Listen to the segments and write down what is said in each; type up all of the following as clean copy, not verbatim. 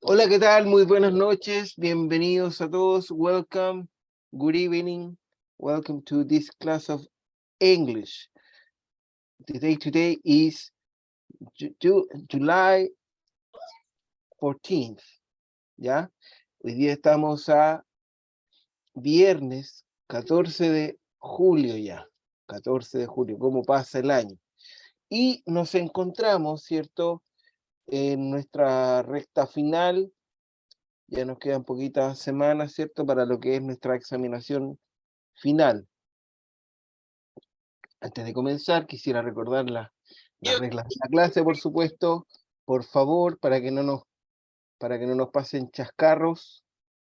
Hola, ¿qué tal? Muy buenas noches. Bienvenidos a todos. Welcome. Good evening. Welcome to this class of English. The day today is July 14th. ¿Ya? Hoy día estamos a viernes 14 de julio ya. 14 de julio, cómo pasa el año. Y nos encontramos, ¿cierto? En nuestra recta final. Ya nos quedan poquitas semanas, ¿cierto? Para lo que es nuestra examinación final. Antes de comenzar, quisiera recordar las reglas de la clase, por supuesto. Por favor, para que no nos pasen chascarros,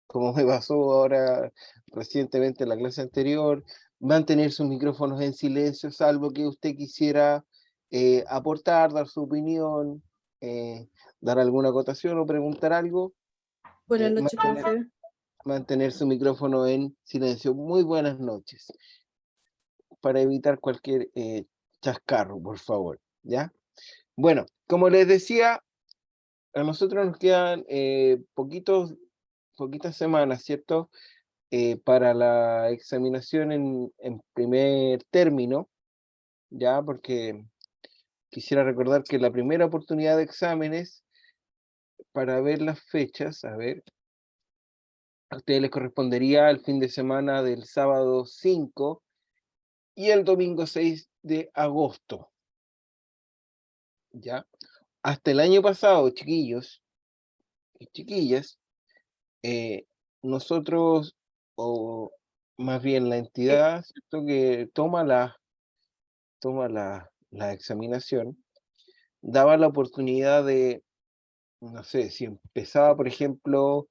como me pasó ahora recientemente en la clase anterior. Mantener sus micrófonos en silencio, salvo que usted quisiera aportar, dar su opinión, eh, dar alguna acotación o preguntar algo. Buenas noches, Mantener, profe. mantener su micrófono en silencio. Muy buenas noches. Para evitar cualquier chascarro, por favor, ¿ya? Bueno, como les decía, a nosotros nos quedan poquitas semanas, ¿cierto? Para la examinación en primer término, ¿ya? Porque quisiera recordar que la primera oportunidad de exámenes, para ver las fechas, a ver, a ustedes les correspondería el fin de semana del sábado 5 y el domingo 6 de agosto, ¿ya? Hasta el año pasado, chiquillos y chiquillas, eh, nosotros, o más bien la entidad, ¿cierto? Que toma la examinación, daba la oportunidad de, no sé, si empezaba, por ejemplo,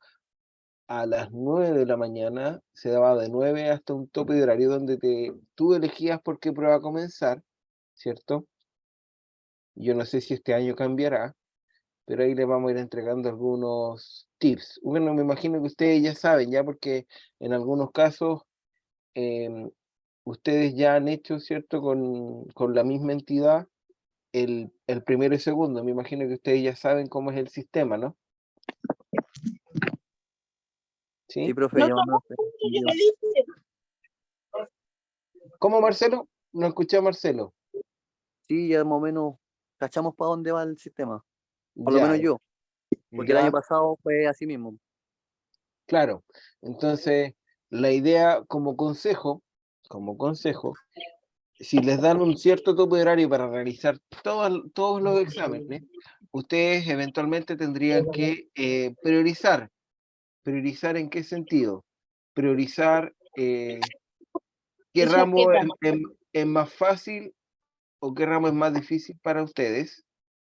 a las 9 de la mañana, se daba de 9 hasta un tope de horario donde tú elegías por qué prueba comenzar, ¿cierto? Yo no sé si este año cambiará, pero ahí les vamos a ir entregando algunos tips. Bueno, me imagino que ustedes ya saben, ya porque en algunos casos em, ustedes ya han hecho, ¿cierto? Con la misma entidad el primero y segundo. Me imagino que ustedes ya saben cómo es el sistema, ¿no? Sí, ¿Sí? profe, ya más o menos entendido. ¿Cómo, Marcelo? No escuché a Marcelo. Sí, ya más o menos cachamos para dónde va el sistema. Por lo Ya, menos yo, porque el año ya, pasado fue así mismo. claro. Entonces, la idea como consejo, si les dan un cierto tope de horario para realizar todos los exámenes, ustedes eventualmente tendrían que priorizar. ¿Priorizar en qué sentido? Priorizar qué ramo es más fácil o qué ramo es más difícil para ustedes,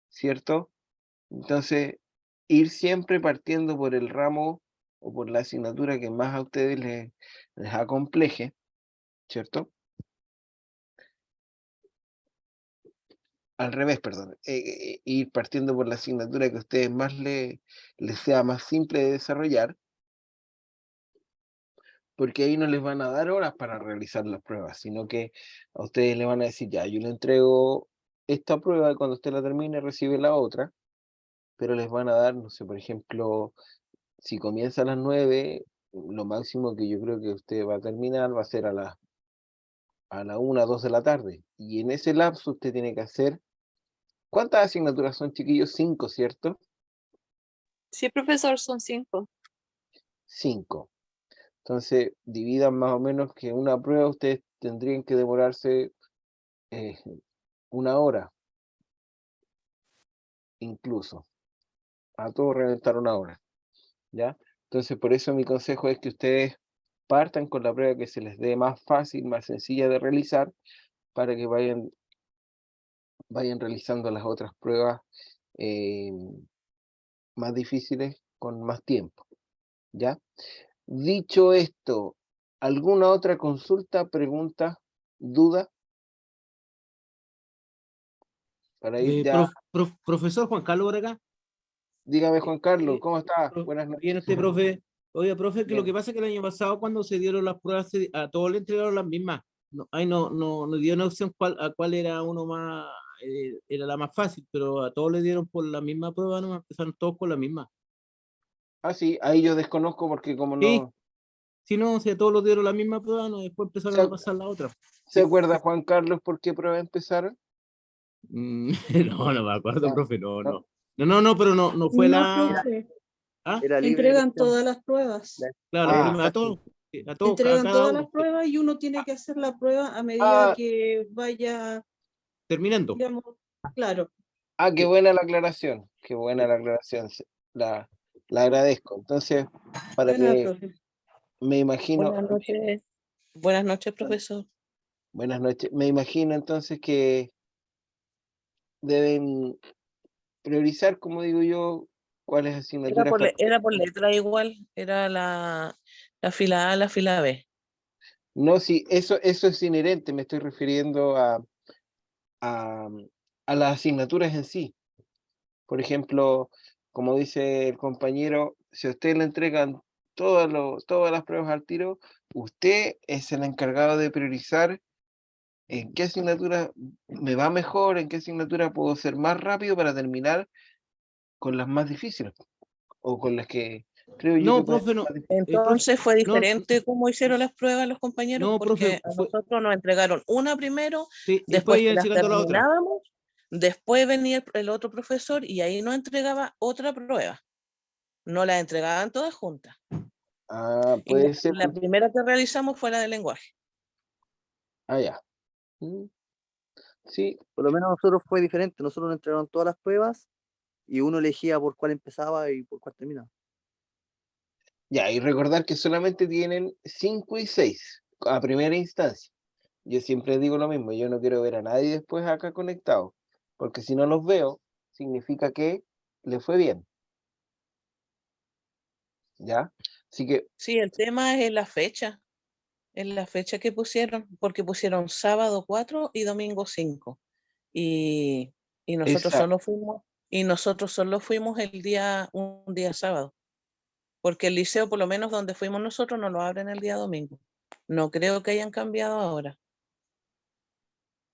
¿cierto? Entonces, ir siempre partiendo por el ramo o por la asignatura que más a ustedes les acompleje, ¿cierto? Al revés, perdón. Ir partiendo por la asignatura que a ustedes más les sea más simple de desarrollar, porque ahí no les van a dar horas para realizar las pruebas, sino que a ustedes le van a decir, ya, yo le entrego esta prueba y cuando usted la termine recibe la otra, pero les van a dar, no sé, por ejemplo, si comienza a las 9, lo máximo que yo creo que usted va a terminar va a ser a la 1, 2 de la tarde. Y en ese lapso usted tiene que hacer, ¿cuántas asignaturas son, chiquillos? 5, ¿cierto? Sí, profesor, son 5. 5. Entonces, dividan más o menos que una prueba ustedes tendrían que demorarse eh, 1 hora, incluso. A todo reventar 1 hora, ¿ya? Entonces, por eso mi consejo es que ustedes partan con la prueba que se les dé más fácil, más sencilla de realizar, para que vayan realizando las otras pruebas eh, más difíciles con más tiempo, ¿ya? Dicho esto, ¿alguna otra consulta, pregunta, duda? Para ir ya. Profesor Juan Carlos por acá. Dígame, Juan Carlos, Eh, ¿cómo está? Buenas Bien, noches. este profe. Oye, profe, que lo que Bien. pasa es que el año pasado cuando se dieron las pruebas, a todos le entregaron las mismas. No, ay, no dio una opción a cuál era uno más, era la más fácil, pero a todos le dieron por la misma prueba, no empezaron todos con la misma. Ah, sí, ahí yo desconozco porque como Sí. no... Si no, si a todos los dieron la misma prueba, no, después empezaron ¿Se, a pasar la otra. ¿se Sí. acuerda Juan Carlos por qué prueba empezaron? No, no me acuerdo, No, profe, no, no. no. No, pero no fue No, la. profe. ¿Ah? Era libre Entregan elección. todas las pruebas. Claro, Ah, a todos, a Entregan cada todas uno, las pruebas y uno tiene que hacer la prueba a medida ah, que vaya, terminando. digamos, claro. qué Sí. buena la aclaración, qué buena la aclaración, la, la agradezco. Entonces, para Buena, que profe. me imagino, Buenas noches. Buenas noches, profesor. buenas noches, me imagino entonces que deben priorizar, como digo yo, cuáles asignaturas para... Era por letra igual, era la fila A, la fila B. No, sí, eso es inherente, me estoy refiriendo a, a las asignaturas en sí. Por ejemplo, como dice el compañero, si a usted le entregan todas las pruebas al tiro, usted es el encargado de priorizar en qué asignatura me va mejor, en qué asignatura puedo ser más rápido para terminar con las más difíciles o con las que creo yo que No, pueden profe, ser no. más difíciles. Profe, Entonces fue no, diferente cómo hicieron las pruebas los compañeros, no, profe, porque a nosotros nos entregaron una primero, sí, después después que iban las llegando la otra. terminábamos, después venía el otro profesor y ahí nos entregaba otra prueba. No las entregaban todas juntas. Ah, Y puede ser. la primera que realizamos fue la de lenguaje. Ah, ya. Mm, sí, Por lo menos a nosotros fue diferente. Nosotros nos entregaron todas las pruebas y uno elegía por cuál empezaba y por cuál terminaba. ya, y recordar que solamente tienen 5 y 6 a primera instancia. Yo siempre digo lo mismo, yo no quiero ver a nadie después acá conectado, porque si no los veo, significa que le fue bien, ¿ya? Así que Sí, el tema es en la fecha que pusieron, porque pusieron sábado 4 y domingo 5. Y, y nosotros esa, solo fuimos, y nosotros solo fuimos un día sábado, porque el liceo, por lo menos donde fuimos nosotros, no lo abren el día domingo. No creo que hayan cambiado ahora.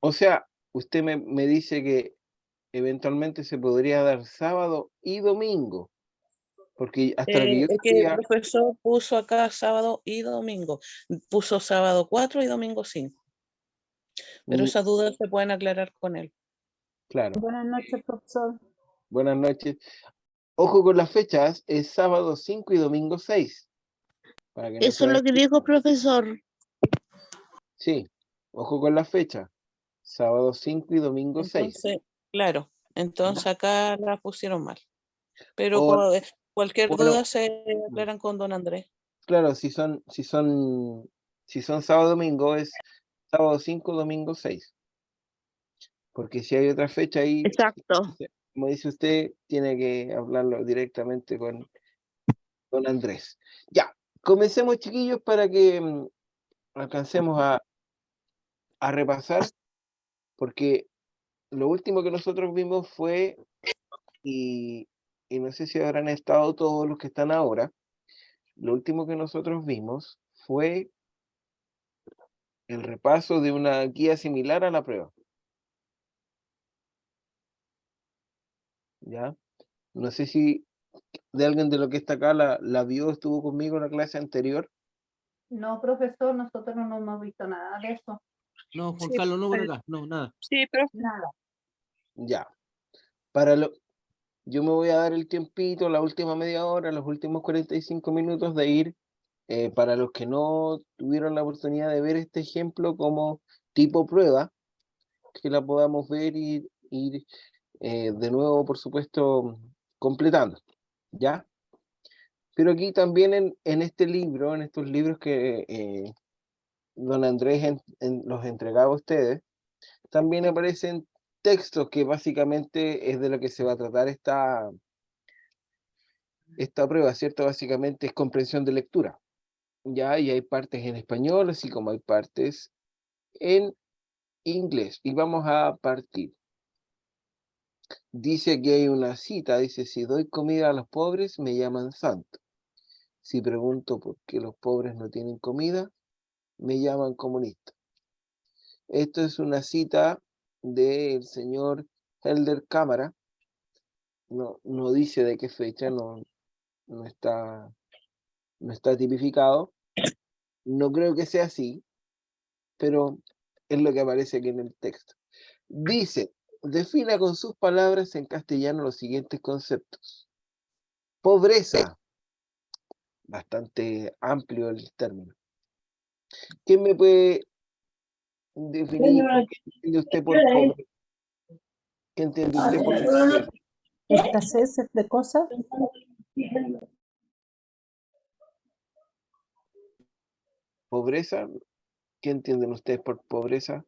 o sea, usted me dice que eventualmente se podría dar sábado y domingo, porque hasta lo que yo Es que el sabía, profesor puso acá sábado y domingo, puso sábado 4 y domingo 5, pero mm, esas dudas se pueden aclarar con él. claro, Buenas noches, profesor. buenas noches. Ojo con las fechas, es sábado 5 y domingo 6 para que no Eso se es vayan. lo que dijo profesor. Sí, ojo con las fechas, sábado 5 y domingo 6. Entonces, claro, entonces acá la pusieron mal. Pero O, cualquier bueno, duda se aclaran con don Andrés. claro, si son sábado domingo, es sábado 5 domingo 6 porque si hay otra fecha ahí, Exacto. como dice usted, tiene que hablarlo directamente con don Andrés. Ya, comencemos chiquillos para que alcancemos a repasar, porque lo último que nosotros vimos fue, y, y no sé si habrán estado todos los que están ahora, lo último que nosotros vimos fue el repaso de una guía similar a la prueba, ¿ya? No sé si de alguien de lo que está acá la vio, estuvo conmigo en la clase anterior. No, profesor, nosotros no hemos visto nada de eso. No, Juan Sí, Carlos, no por acá, no, nada. sí, profe. Nada. Ya. Para lo, yo me voy a dar el tiempito, la última media hora, los últimos 45 minutos de ir, para los que no tuvieron la oportunidad de ver este ejemplo como tipo prueba, que la podamos ver y ir de nuevo, por supuesto, completando, ¿ya? Pero aquí también en este libro, en estos libros que don Andrés los entregaba a ustedes, también aparecen textos que básicamente es de lo que se va a tratar esta prueba, ¿cierto? Básicamente es comprensión de lectura, ¿ya? Y hay partes en español, así como hay partes en inglés. Y vamos a partir. Dice que hay una cita, dice, si doy comida a los pobres, me llaman santo. Si pregunto por qué los pobres no tienen comida, me llaman comunista. Esto es una cita del señor Helder Cámara. No dice de qué fecha, no no está tipificado. No creo que sea así, pero es lo que aparece aquí en el texto. Dice, defina con sus palabras en castellano los siguientes conceptos. Pobreza, bastante amplio el término. ¿Quién me puede definir qué entiende usted por pobreza? ¿Qué entiende usted por pobreza? Escasez de cosas. ¿Pobreza? ¿Qué entienden ustedes por pobreza?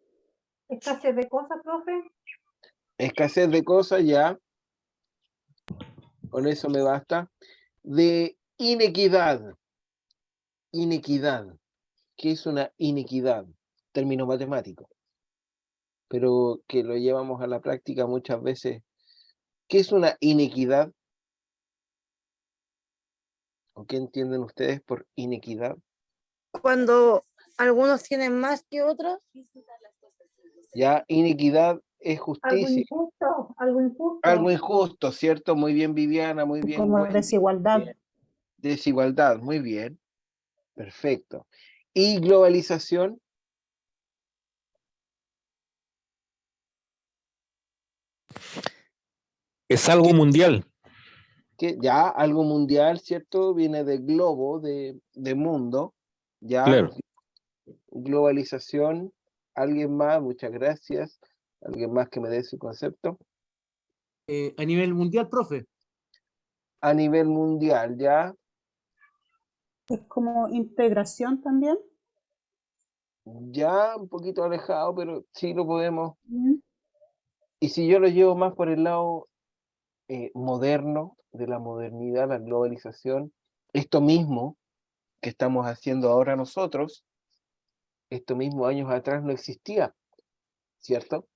Escasez de cosas, profe. Escasez de cosas, ya. Con eso me basta. De inequidad. Inequidad. ¿Qué es una inequidad? Término matemático. Pero que lo llevamos a la práctica muchas veces. ¿Qué es una inequidad? ¿O qué entienden ustedes por inequidad? Cuando algunos tienen más que otros. Ya, inequidad es Algo justicia. injusto, algo injusto. Algo injusto, ¿cierto? Muy bien, Viviana, muy bien. Como Wendy. desigualdad. Desigualdad, muy bien. Perfecto. ¿Y globalización? Es algo mundial. Que ya algo mundial, ¿cierto? Viene de globo, de mundo. Ya, Claro. globalización. ¿Alguien más? Muchas gracias. ¿Alguien más que me dé su concepto? A nivel mundial, profe. A nivel mundial, ya. Es como integración también. Ya un poquito alejado, pero sí lo podemos. Mm. Y si yo lo llevo más por el lado moderno, de la modernidad, la globalización, esto mismo que estamos haciendo ahora nosotros, esto mismo años atrás no existía, ¿cierto?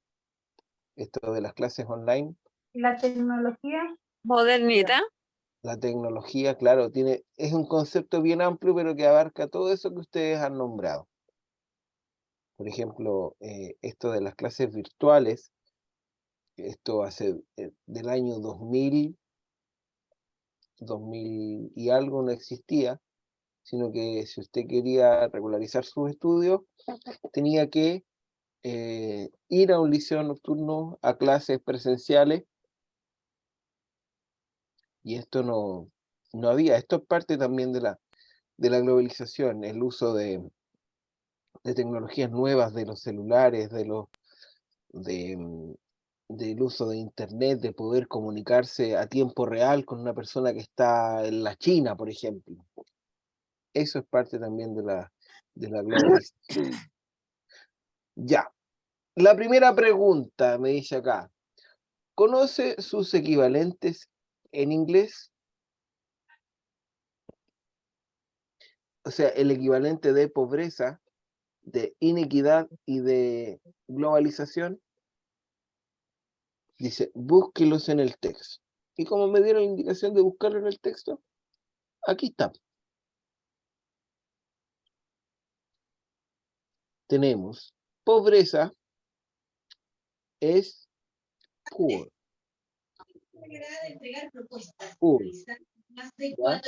Esto de las clases online, La tecnología. Modernidad. la tecnología, claro, es un concepto bien amplio, pero que abarca todo eso que ustedes han nombrado. Por ejemplo, esto de las clases virtuales, esto hace del año 2000 y algo no existía, sino que si usted quería regularizar sus estudios, tenía que ir a un liceo nocturno a clases presenciales, y esto no había. Esto es parte también de la globalización, el uso de tecnologías nuevas, de los celulares, del uso de internet, de poder comunicarse a tiempo real con una persona que está en la China, por ejemplo. Eso es parte también de la globalización. Ya. La primera pregunta me dice acá, ¿conoce sus equivalentes en inglés? O sea, el equivalente de pobreza, de inequidad y de globalización. Dice, búsquelos en el texto. Y como me dieron la indicación de buscarlo en el texto, aquí está. Tenemos pobreza es poor. Poor. ¿Ya?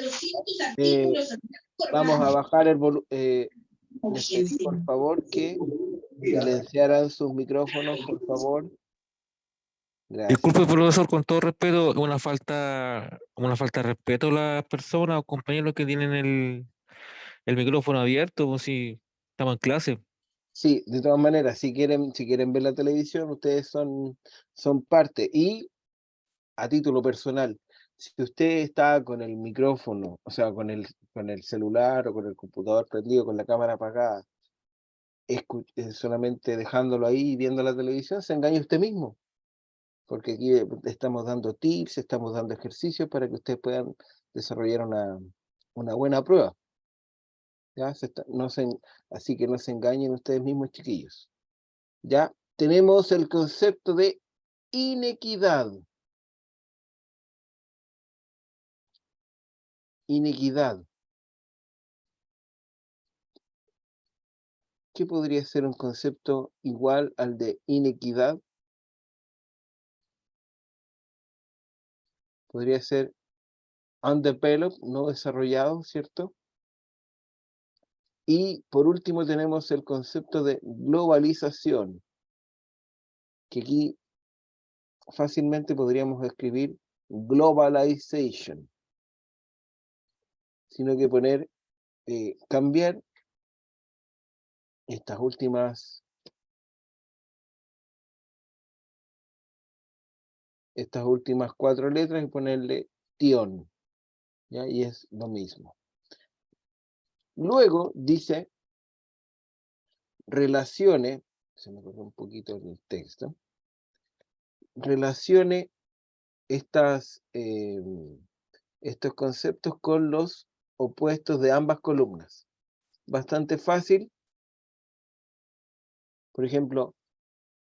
Vamos a bajar el volumen. Les pedí, por favor, que silenciaran sus micrófonos, por favor. Gracias. Disculpe, profesor, con todo respeto, una falta de respeto a las personas o compañeros que tienen el micrófono abierto, pues si estamos en clase. Sí, de todas maneras, si quieren ver la televisión, ustedes son parte. Y a título personal, si usted está con el micrófono, o sea, con el celular o con el computador prendido, con la cámara apagada, solamente dejándolo ahí y viendo la televisión, se engaña usted mismo. Porque aquí estamos dando tips, estamos dando ejercicios para que ustedes puedan desarrollar una buena prueba. ¿Ya? Así que no se engañen ustedes mismos, chiquillos. Ya tenemos el concepto de inequidad. Inequidad. ¿Qué podría ser un concepto igual al de inequidad? Podría ser undeveloped, no desarrollado, ¿cierto? Y por último tenemos el concepto de globalización, que aquí fácilmente podríamos escribir globalization, sino que poner, cambiar estas últimas cuatro letras y ponerle tion, ¿ya? Y es lo mismo. Luego dice, relacione, se me corrió un poquito el texto, relacione estos conceptos con los opuestos de ambas columnas. Bastante fácil. Por ejemplo,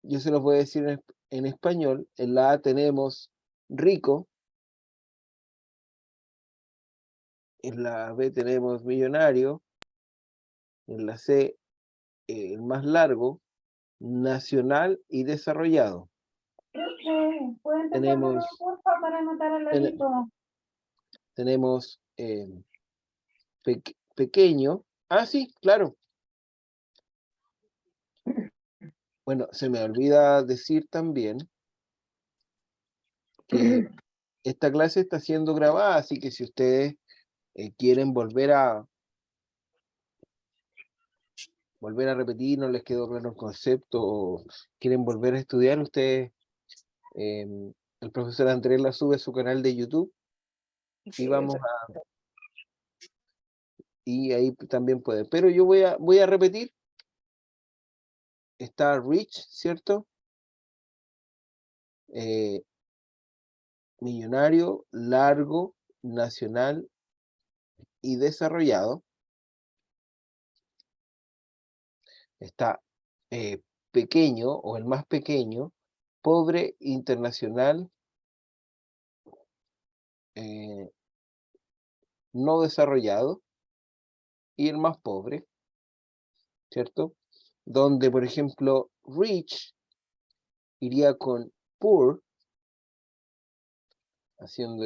yo se los voy a decir en español. En la A tenemos rico. En la B tenemos millonario. En la C, el más largo, nacional y desarrollado. ¿Pueden empezar de Tenemos, nuevo, porfa, para anotar al ten- ladito? tenemos pequeño. Ah, sí, claro. Bueno, se me olvida decir también que esta clase está siendo grabada, así que si ustedes quieren volver a repetir, no les quedó claro el concepto, o quieren volver a estudiar, ustedes, el profesor Andrés la sube a su canal de YouTube y y ahí también pueden. Pero yo voy a repetir. Está rich, ¿cierto? Millonario, largo, nacional y desarrollado. Está pequeño o el más pequeño, pobre, internacional, no desarrollado, y el más pobre, ¿cierto? Donde, por ejemplo, rich iría con poor, haciendo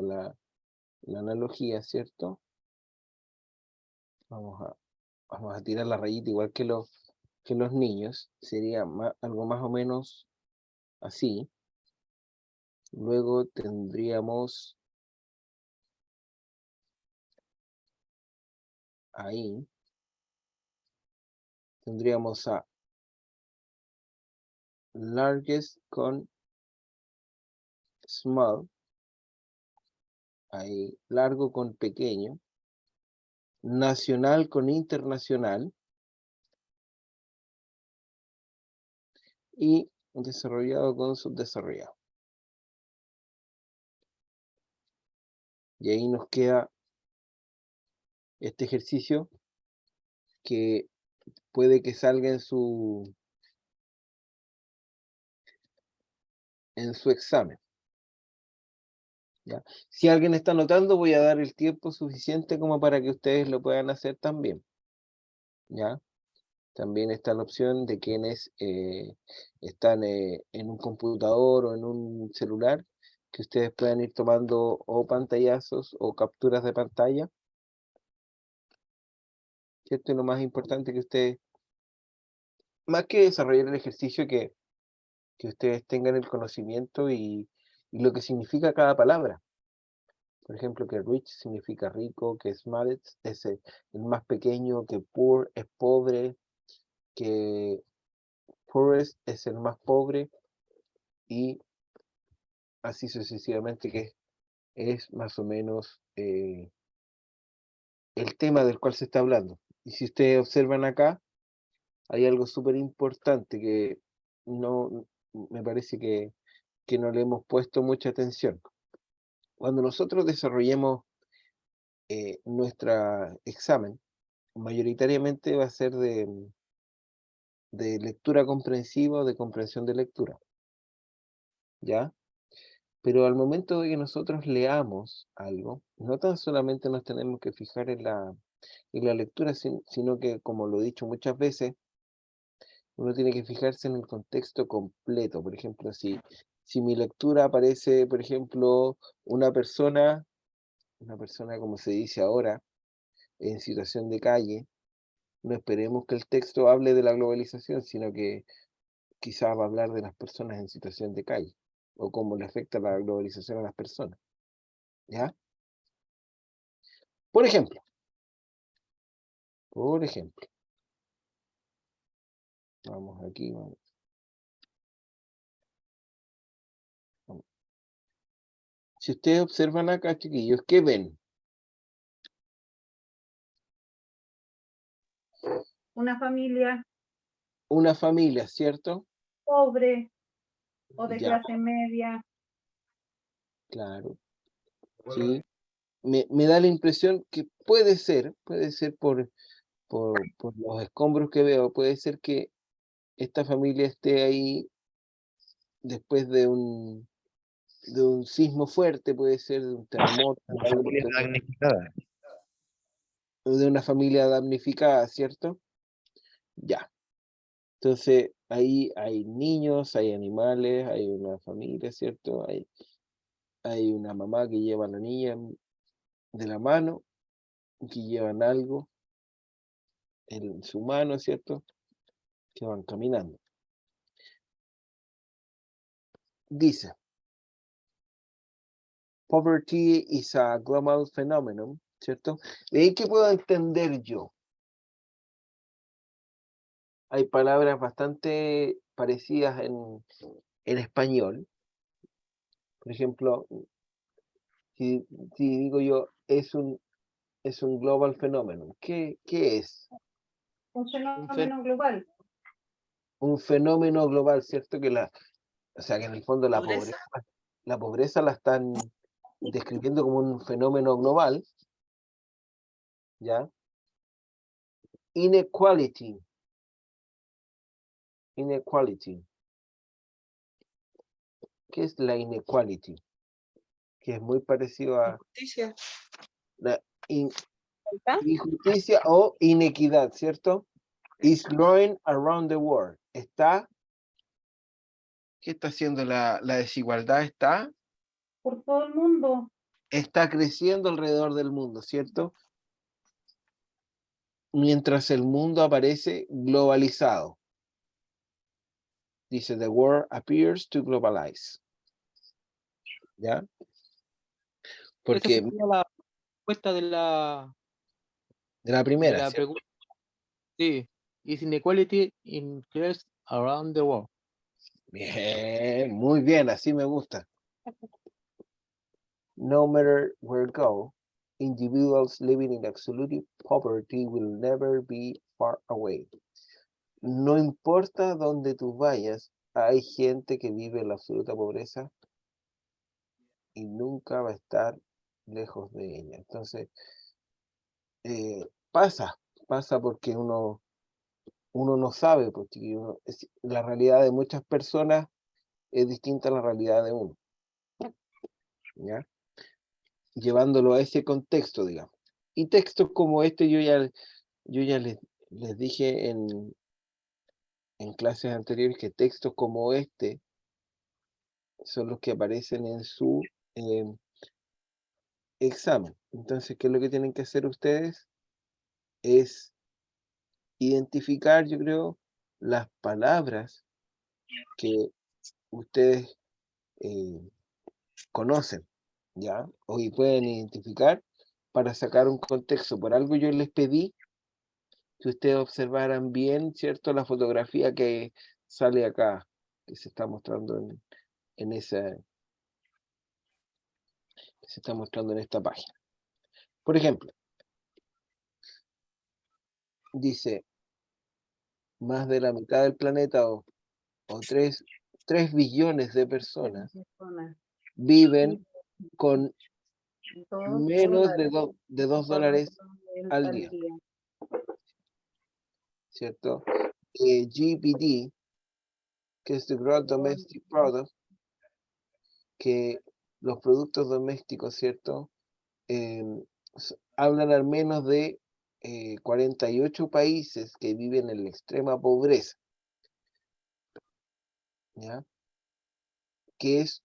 la analogía, ¿cierto? Vamos a tirar la rayita igual que los niños, sería algo más o menos así. Luego tendríamos ahí, tendríamos a largest con small, ahí largo con pequeño, nacional con internacional y desarrollado con subdesarrollado. Y ahí nos queda este ejercicio que puede que salga en su examen. ¿Ya? Si alguien está anotando, voy a dar el tiempo suficiente como para que ustedes lo puedan hacer también. ¿Ya? También está la opción de quienes están en un computador o en un celular, que ustedes puedan ir tomando o pantallazos o capturas de pantalla. ¿Cierto? Y lo más importante que ustedes, más que desarrollar el ejercicio, que ustedes tengan el conocimiento y lo que significa cada palabra. Por ejemplo, que rich significa rico, que smallest es el más pequeño, que poor es pobre, que poorest es el más pobre, y así sucesivamente, que es más o menos el tema del cual se está hablando. Y si ustedes observan acá, hay algo súper importante que no me parece que no le hemos puesto mucha atención. Cuando nosotros desarrollemos nuestro examen, mayoritariamente va a ser de lectura comprensiva o de comprensión de lectura, ¿ya? Pero al momento de que nosotros leamos algo, no tan solamente nos tenemos que fijar en la lectura, sino que, como lo he dicho muchas veces, uno tiene que fijarse en el contexto completo. Por ejemplo, si Si mi lectura aparece, por ejemplo, una persona como se dice ahora, en situación de calle, no esperemos que el texto hable de la globalización, sino que quizás va a hablar de las personas en situación de calle, o cómo le afecta la globalización a las personas, ¿ya? Por ejemplo, vamos aquí, vamos. Si ustedes observan acá, chiquillos, ¿qué ven? Una familia Una familia, ¿cierto? pobre o de Ya, clase media. claro. Sí. Me da la impresión que puede ser por los escombros que veo, puede ser que esta familia esté ahí después de un sismo fuerte, puede ser de un terremoto, Una algo familia por el- damnificada. o de una familia damnificada, ¿cierto? Ya. Entonces, ahí hay niños, hay animales, hay una familia, ¿cierto? Hay una mamá que lleva a la niña de la mano, que llevan algo en su mano, ¿cierto? Que van caminando. Dice, poverty is a global phenomenon, ¿cierto? ¿De ahí qué puedo entender yo? Hay palabras bastante parecidas en español. Por ejemplo, si, si digo yo, es un global phenomenon, ¿qué es? Un Un fen- fenómeno global. Un fenómeno global, ¿cierto? O sea, que en el fondo Pobreza. la pobreza la están describiendo como un fenómeno global, ¿ya? Inequality. ¿Qué es la inequality? Que es muy parecido a Justicia. la ¿Está? injusticia o inequidad, ¿cierto? Is growing around the world. ¿Qué está haciendo la desigualdad? Por todo el mundo. Está creciendo alrededor del mundo, ¿cierto? Mientras el mundo aparece globalizado. Dice, the world appears to globalize. ¿Ya? Esta Porque sería la respuesta de la de la primera, ¿cierto? pregunta. Sí. Is inequality increased around the world. Bien, muy bien, así me gusta. No matter where you go, individuals living in absolute poverty will never be far away. No importa dónde tú vayas, hay gente que vive en la absoluta pobreza y nunca va a estar lejos de ella. Entonces, pasa porque uno no sabe, porque la realidad de muchas personas es distinta a la realidad de uno, ¿ya? Llevándolo a ese contexto, digamos. Y textos como este yo ya les dije en clases anteriores que textos como este son los que aparecen en su examen. Entonces, ¿qué es lo que tienen que hacer ustedes? Es identificar, yo creo, las palabras que ustedes conocen, ¿ya? Hoy pueden identificar para sacar un contexto. Por algo yo les pedí que ustedes observaran bien, ¿cierto? La fotografía que sale acá, que se está mostrando en esa, que se está mostrando en esta página. Por ejemplo, dice, más de la mitad del planeta o 3 billones de personas Personas. viven con Dos menos dólares. de $2 al día, ¿cierto? GDP, que es the Gross Domestic Product, que los productos domésticos, ¿cierto? Hablan al menos de 48 países que viven en la extrema pobreza, ¿ya? que es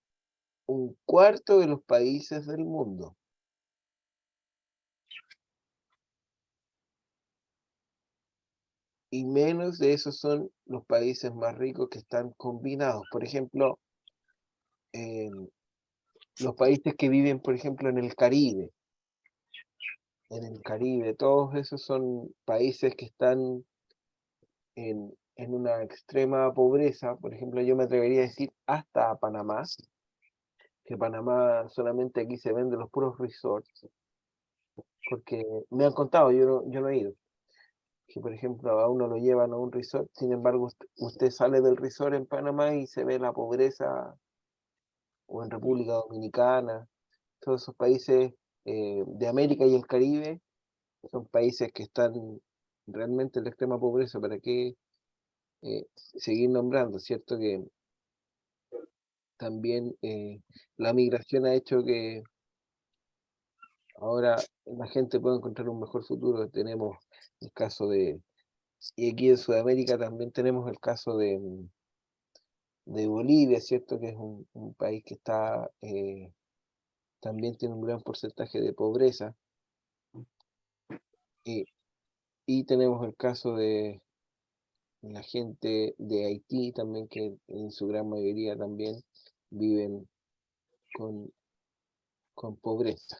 1/4 de los países del mundo. Y menos de esos son los países más ricos que están combinados. Por ejemplo, los países que viven, por ejemplo, en el Caribe. En el Caribe, todos esos son países que están en una extrema pobreza. Por ejemplo, yo me atrevería a decir hasta Panamá, que Panamá solamente aquí se venden los puros resorts, porque me han contado, yo no he ido, que por ejemplo a uno lo llevan a un resort, sin embargo usted sale del resort en Panamá y se ve la pobreza, o en República Dominicana, todos esos países de América y el Caribe, son países que están realmente en la extrema pobreza. ¿Para qué seguir nombrando? Cierto que también la migración ha hecho que ahora la gente pueda encontrar un mejor futuro. Tenemos el caso y aquí en Sudamérica también tenemos el caso de Bolivia, ¿cierto? Que es un país que está, también tiene un gran porcentaje de pobreza. Y tenemos el caso de la gente de Haití también, que en su gran mayoría también viven con pobreza.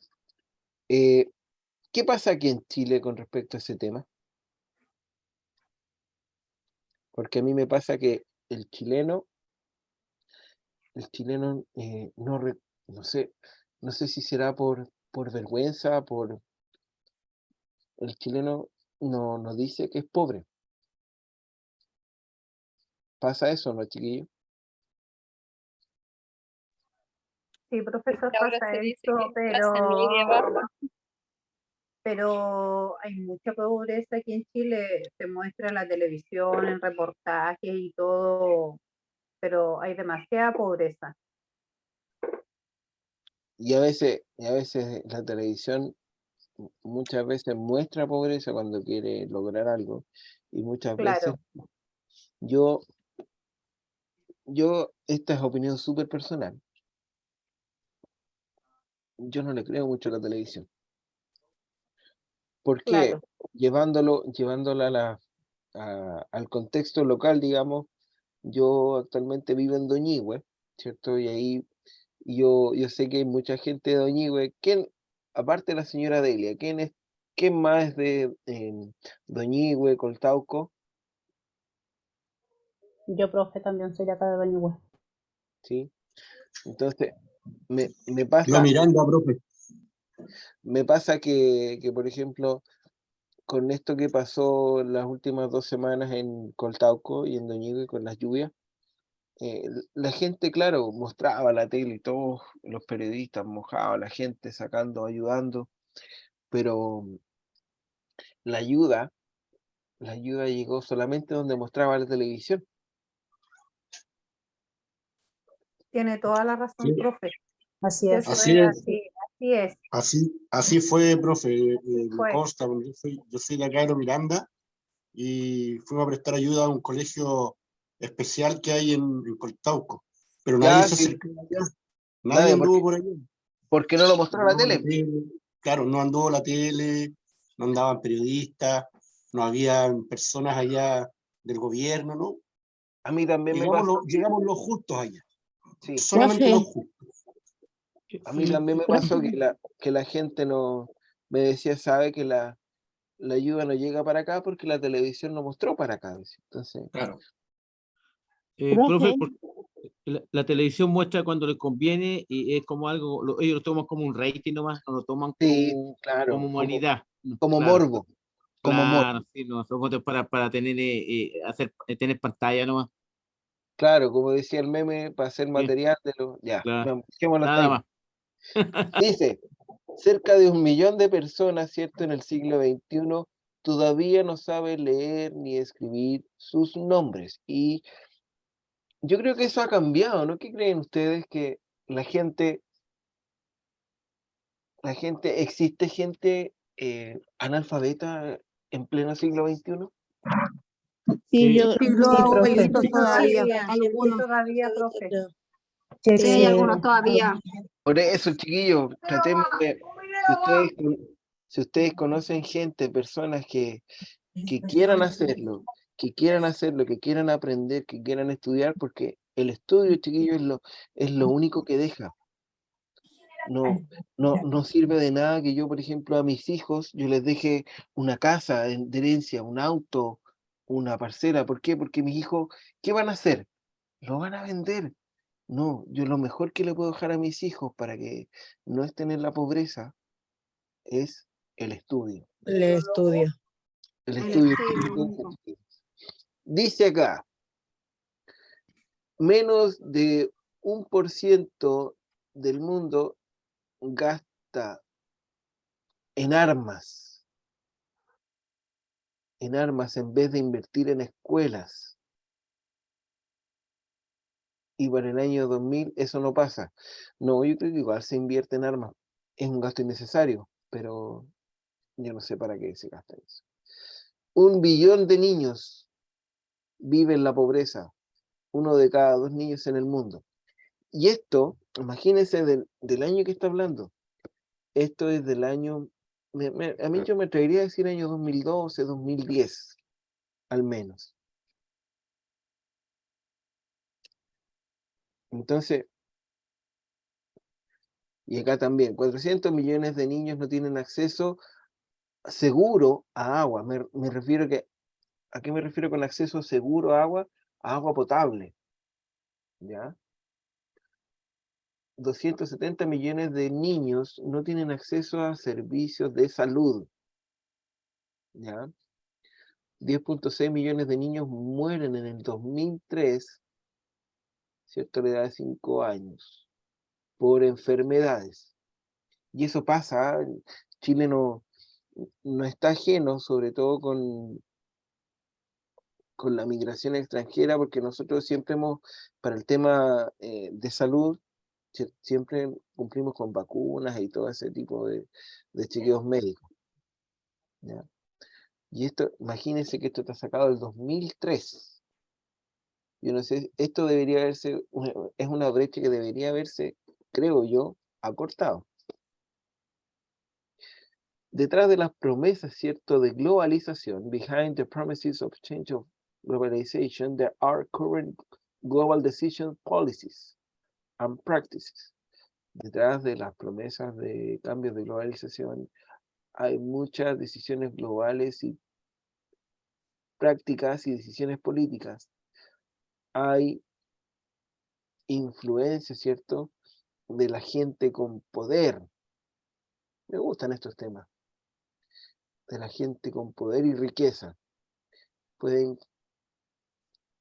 ¿Qué pasa aquí en Chile con respecto a ese tema? Porque a mí me pasa que el chileno no sé si será por vergüenza, el chileno no dice que es pobre. ¿Pasa eso, no, chiquillo? Sí, profesor, Ahora pasa se dice eso, que es clase media baja. pero hay mucha pobreza aquí en Chile, se muestra en la televisión, en reportajes y todo, pero hay demasiada pobreza. Y a veces la televisión muchas veces muestra pobreza cuando quiere lograr algo, y muchas veces Claro, esta es opinión súper personal, yo no le creo mucho a la televisión. ¿Por qué? claro. Llevándola al contexto local, digamos. Yo actualmente vivo en Doñihue, ¿cierto? Y ahí yo sé que hay mucha gente de Doñihue. ¿Quién, aparte de la señora Delia, quién más es de Doñihue, Coltauco? Yo, profe, también soy de acá de Doñihue. ¿Sí? Entonces, me Yo pasa, Miranda, profe. me pasa que, por ejemplo, con esto que pasó las últimas 2 semanas en Coltauco y en Doñihue con las lluvias, la gente, claro, mostraba la tele y todos los periodistas mojaban, la gente sacando, ayudando, pero la ayuda, llegó solamente donde mostraba la televisión. Tiene toda la razón, Sí, profe. Así Eso es. así es es, así es. así fue, profe. Me Fue. consta, porque yo soy de acá de Miranda y fuimos a prestar ayuda a un colegio especial que hay en Coltauco, pero nadie Ya, se sí, acercó allá, nadie nadie, anduvo por allá. porque no lo No mostró la anduvo la tele. tele, claro, no anduvo la tele, no andaban periodistas, no había personas allá del gobierno, ¿no? A mí también me pasó, Llegamos los justos allá, sí, solamente los Profe, justos. a mí también me pasó que la gente me decía, sabe que la ayuda no llega para acá porque la televisión no mostró para acá, decía. Entonces, Claro. Profe, profe, la televisión muestra cuando les conviene y es como algo, ellos lo toman como un rating nomás, no lo toman sí, como claro, humanidad. como Claro, morbo, como morbo. claro, sí, no, son fotos para tener, tener pantalla nomás. Claro, como decía el meme, para hacer Sí, material de lo. Ya, claro, dejémoslo hasta nada ahí. más. Dice, cerca de 1 millón de personas, ¿cierto? En el siglo XXI todavía no saben leer ni escribir sus nombres. Y yo creo que eso ha cambiado, ¿no? ¿Qué creen ustedes que la gente, existe gente analfabeta en pleno siglo XXI? sí, Sí, yo Sí, lo he profe. visto Sí, todavía, sí, algunos. todavía, profe. Que Sí, hay algunos se- todavía. Por eso, chiquillos, tratemos de, si ustedes conocen gente, personas que quieran hacerlo, que quieran aprender, que quieran estudiar, porque el estudio, chiquillos, es lo único que deja. No sirve de nada que yo, por ejemplo, a mis hijos, yo les deje una casa de herencia, un auto, una parcela. ¿Por qué? Porque mis hijos, ¿qué van a hacer? Lo van a vender. No, yo lo mejor que le puedo dejar a mis hijos para que no estén en la pobreza es el estudio. Le estudio. El El estudio. estudio es lo único. Dice acá, menos de 1% del mundo gasta en armas, en vez de invertir en escuelas. Y para el año 2000 eso no pasa. No, yo creo que igual se invierte en armas. Es un gasto innecesario, pero yo no sé para qué se gasta eso. 1 billón de niños vive en la pobreza, 1 de cada 2 niños en el mundo. Y esto, imagínense del año que está hablando. Esto es del año, a mí yo me atrevería a decir año 2012, 2010, al menos. Entonces, y acá también, 400 millones de niños no tienen acceso seguro a agua. Me refiero ¿a qué me refiero con acceso seguro a agua? A agua potable, ¿ya? 270 millones de niños no tienen acceso a servicios de salud, ¿ya? 10.6 millones de niños mueren en el 2003, ¿cierto? A la edad de 5 años, por enfermedades. Y eso pasa, Chile no está ajeno, sobre todo con la migración extranjera, porque nosotros siempre para el tema de salud, siempre cumplimos con vacunas y todo ese tipo de chequeos médicos, ¿ya? Y esto, imagínense que esto está sacado del 2003. Yo no sé, esto debería verse, es una brecha que debería verse, creo yo, acortado. Detrás de las promesas, ¿cierto?, de globalización, behind the promises of change of globalization, there are current global decision policies and practices. Detrás de las promesas de cambios de globalización, hay muchas decisiones globales y prácticas y decisiones políticas. Hay influencia, ¿cierto?, de la gente con poder. Me gustan estos temas. De la gente con poder y riqueza.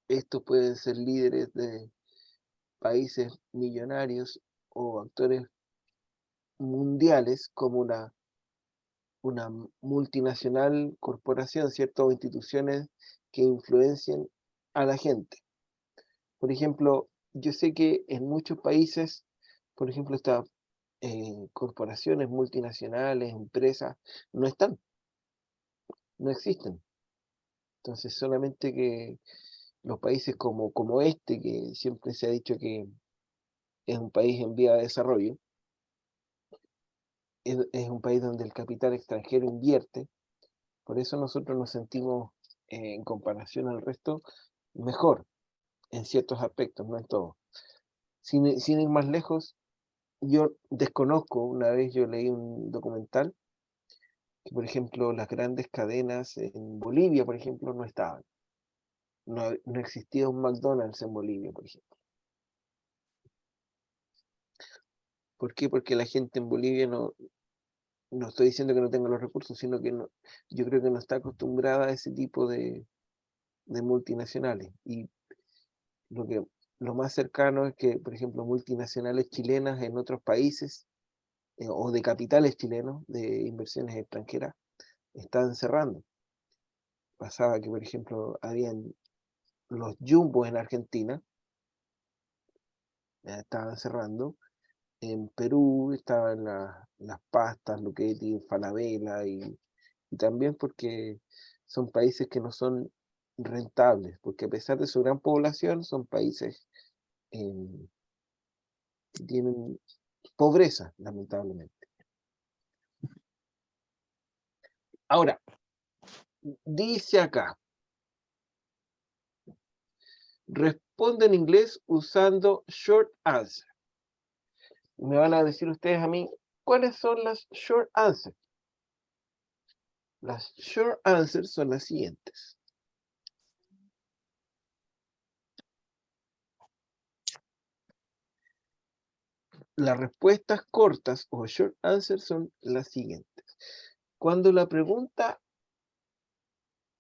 Estos pueden ser líderes de países millonarios o actores mundiales como una multinacional corporación, ¿cierto? O instituciones que influencien a la gente. Por ejemplo, yo sé que en muchos países, por ejemplo, estas corporaciones multinacionales, empresas, no están, no existen. Entonces, solamente que los países como este, que siempre se ha dicho que es un país en vía de desarrollo, es un país donde el capital extranjero invierte, por eso nosotros nos sentimos, en comparación al resto, mejor en ciertos aspectos, no en todos. Sin ir más lejos, yo desconozco, una vez yo leí un documental, que por ejemplo las grandes cadenas en Bolivia, por ejemplo, no estaban. No existía un McDonald's en Bolivia, por ejemplo. ¿Por qué? Porque la gente en Bolivia no estoy diciendo que no tenga los recursos, sino que yo creo que no está acostumbrada a ese tipo de multinacionales. Y lo más cercano es que, por ejemplo, multinacionales chilenas en otros países, o de capitales chilenos, de inversiones extranjeras, están cerrando. Pasaba que, por ejemplo, habían los Jumbo en Argentina, estaban cerrando. En Perú estaban las pastas, Luchetti, Falabella, y también porque son países que no son rentables, porque a pesar de su gran población, son países que tienen pobreza, lamentablemente. Ahora, dice acá, responde en inglés usando short answer. Me van a decir ustedes a mí, ¿cuáles son las short answers? Las short answers son las siguientes. Las respuestas cortas o short answers son las siguientes. Cuando la pregunta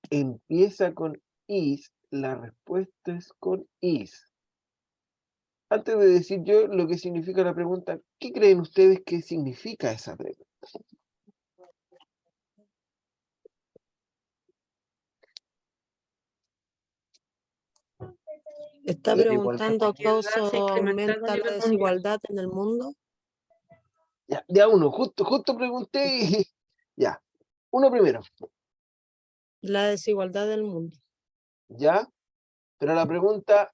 empieza con is, la respuesta es con is. Antes de decir yo lo que significa la pregunta, ¿qué creen ustedes que significa esa pregunta? Está La preguntando desigualdad. ¿acaso aumenta la desigualdad en el mundo? Ya uno, justo pregunté y ya. Uno primero, La desigualdad del mundo. ¿ya? Pero la pregunta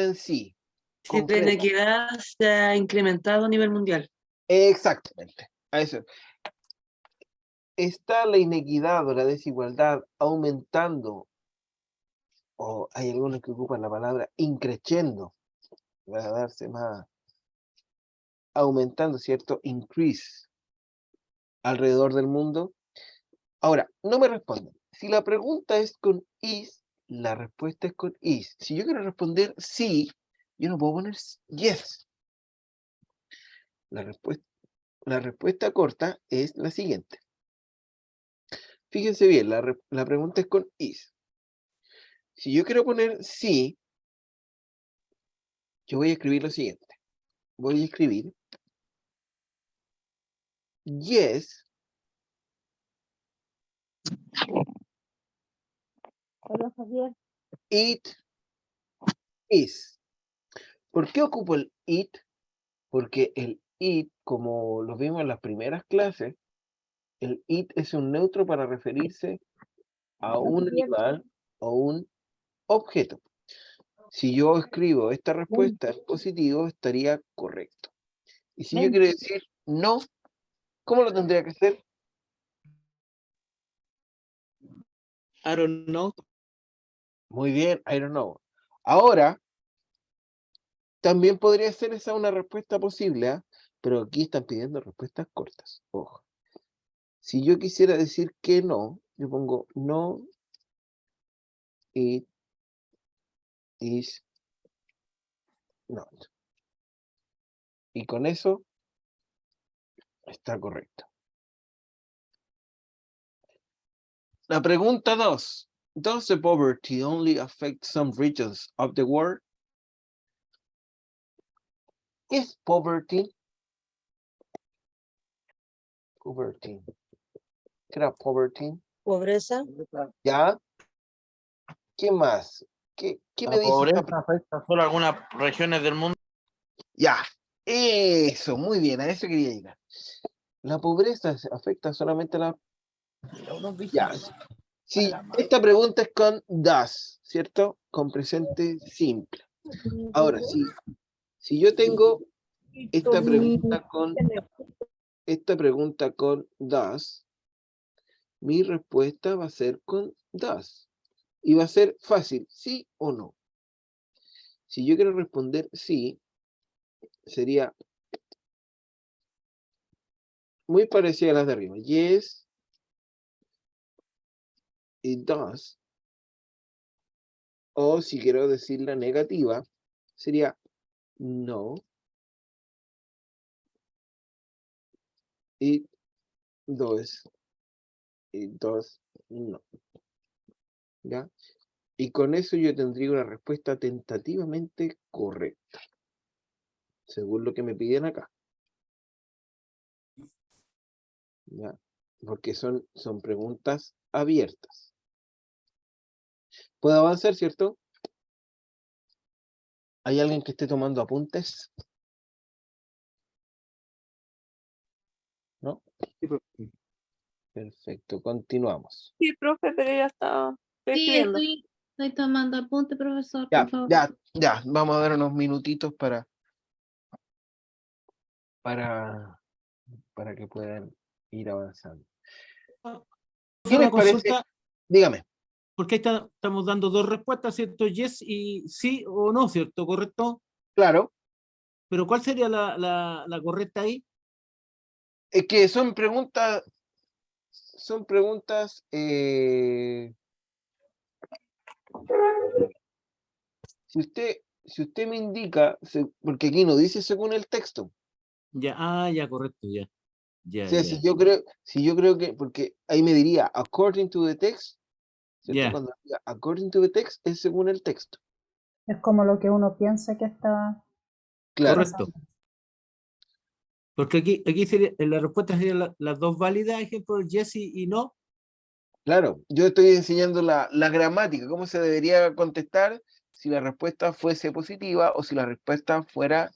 en sí. Si la concreta. inequidad se ha incrementado a nivel mundial. Exactamente. A eso. ¿Está la inequidad o la desigualdad aumentando? O hay algunos que ocupan la palabra increciendo para darse más. Aumentando, ¿cierto? Increase alrededor del mundo. Ahora, no me responden. Si la pregunta es con is, la respuesta es con is. Si yo quiero responder sí, yo no puedo poner yes. La respuesta corta es la siguiente. Fíjense bien, la pregunta es con is. Si yo quiero poner sí, yo voy a escribir lo siguiente. Voy a escribir yes. Hola, Javier. It is. ¿Por qué ocupo el it? Porque el it, como lo vimos en las primeras clases, el it es un neutro para referirse a un animal o un objeto. Si yo escribo esta respuesta en positivo, estaría correcto. Y si yo quiero decir no, ¿cómo lo tendría que hacer? I don't know. Muy bien, I don't know. Ahora, también podría ser esa una respuesta posible, ¿ah? Pero aquí están pidiendo respuestas cortas. Ojo. Si yo quisiera decir que no, yo pongo no, it is not. Y con eso está correcto. La pregunta 2. Does the poverty only affect some regions of the world? ¿Qué es poverty? Poverty. ¿Qué era poverty? Pobreza. ¿Ya? ¿Qué más? ¿Qué me La dice esta pobreza afecta solo a algunas regiones del mundo. Ya, eso, muy bien, a eso quería llegar. La pobreza afecta solamente a la... Ya, sí, esta pregunta es con does, ¿cierto? Con presente simple. Ahora, si yo tengo esta pregunta con does, mi respuesta va a ser con does. Y va a ser fácil, sí o no. Si yo quiero responder sí, sería muy parecida a las de arriba. Yes, it does. O si quiero decir la negativa, sería no, it does. It does no. ¿Ya? Y con eso yo tendría una respuesta tentativamente correcta, según lo que me piden acá. ¿Ya? Porque son preguntas abiertas. ¿Puedo avanzar, cierto? ¿Hay alguien que esté tomando apuntes? ¿No? Perfecto, continuamos. Sí, profe, pero ya estaba. Estoy Sí, escribiendo. estoy tomando apunte, profesor, Ya, por favor. ya, vamos a dar unos minutitos para para que puedan ir avanzando. Hacer ¿Qué una les parece? consulta, Dígame. porque ahí estamos dando dos respuestas, ¿cierto? Yes y sí o no, ¿cierto? ¿Correcto? Claro, Pero ¿cuál sería la correcta ahí? es que son preguntas, si usted me indica, porque aquí no dice según el texto. Ya, ya, correcto, ya. O Ya, sea, ya, si yo creo que, porque ahí me diría, according to the text, ¿cierto? ya. Cuando diga according to the text, es según el texto. Es como lo que uno piensa que está Claro, Correcto. Porque aquí sería, en la respuesta serían las dos válidas, ejemplo, yes y no. claro. Yo estoy enseñando la gramática, cómo se debería contestar si la respuesta fuese positiva o si la respuesta fuera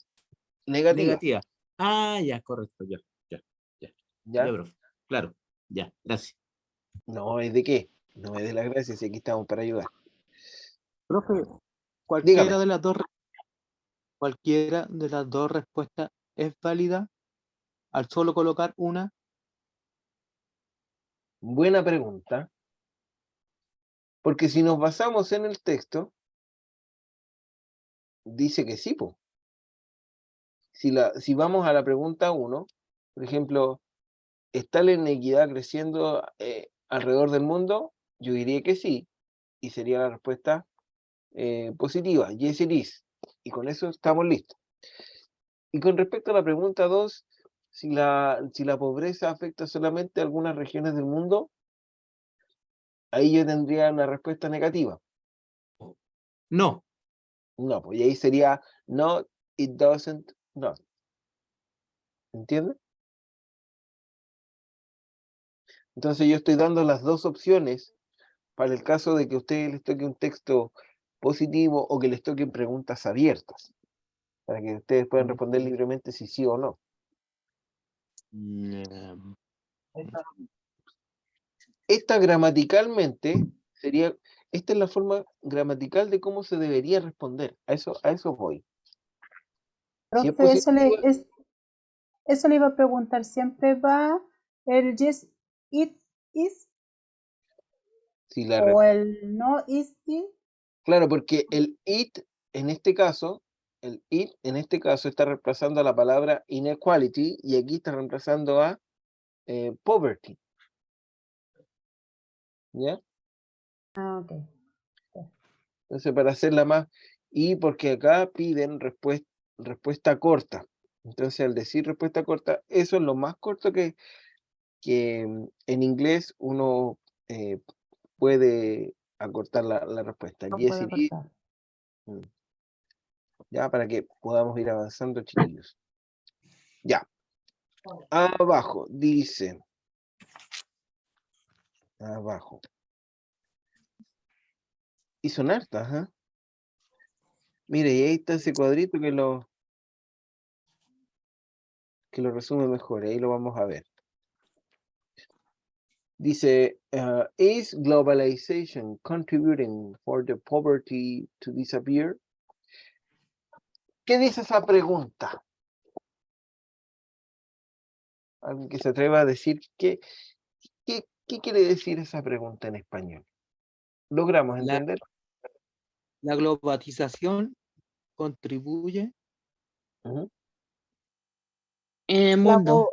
negativa. Negativa. Ah, ya, correcto, ya, ya, ya. ¿Ya? Ya, profe. Claro, ya, gracias. No es de qué, no es de las gracias, y aquí estamos para ayudar. Profe, Dígame. cualquiera de las dos respuestas es válida al solo colocar una. Buena pregunta. Porque si nos basamos en el texto, dice que sí, po. Si vamos a la pregunta 1, por ejemplo, ¿está la inequidad creciendo alrededor del mundo? Yo diría que sí, y sería la respuesta positiva, yes it is. Y con eso estamos listos. Y con respecto a la pregunta 2, si la pobreza afecta solamente a algunas regiones del mundo, ahí yo tendría una respuesta negativa. No. No, pues y ahí sería no, it doesn't, no. ¿Entiendes? Entonces yo estoy dando las dos opciones para el caso de que a ustedes les toque un texto positivo o que les toquen preguntas abiertas, para que ustedes puedan responder libremente si sí o no. Esta gramaticalmente sería, esta es la forma gramatical de cómo se debería responder. A eso voy. Si es Profe, positivo, eso le iba a preguntar. ¿Siempre va el yes, it, is si la o el no, is, it? claro, porque el it en este caso, está reemplazando a la palabra inequality y aquí está reemplazando a poverty. ¿Ya? Ah, ok. Entonces, para hacerla más, y porque acá piden respuesta corta. Entonces, al decir respuesta corta, eso es lo más corto que en inglés uno puede acortar la respuesta. No Yes, puede it is. cortar. Ya, para que podamos ir avanzando, chiquillos. Ya. Abajo, dice. Abajo. Y son hartas, ¿ah? Mire, y ahí está ese cuadrito que lo resume mejor. Ahí lo vamos a ver. Dice, is globalization contributing for the poverty to disappear? ¿Qué dice esa pregunta? Alguien que se atreva a decir qué quiere decir esa pregunta en español. ¿Logramos entender? La globalización contribuye Ujú. En el mundo.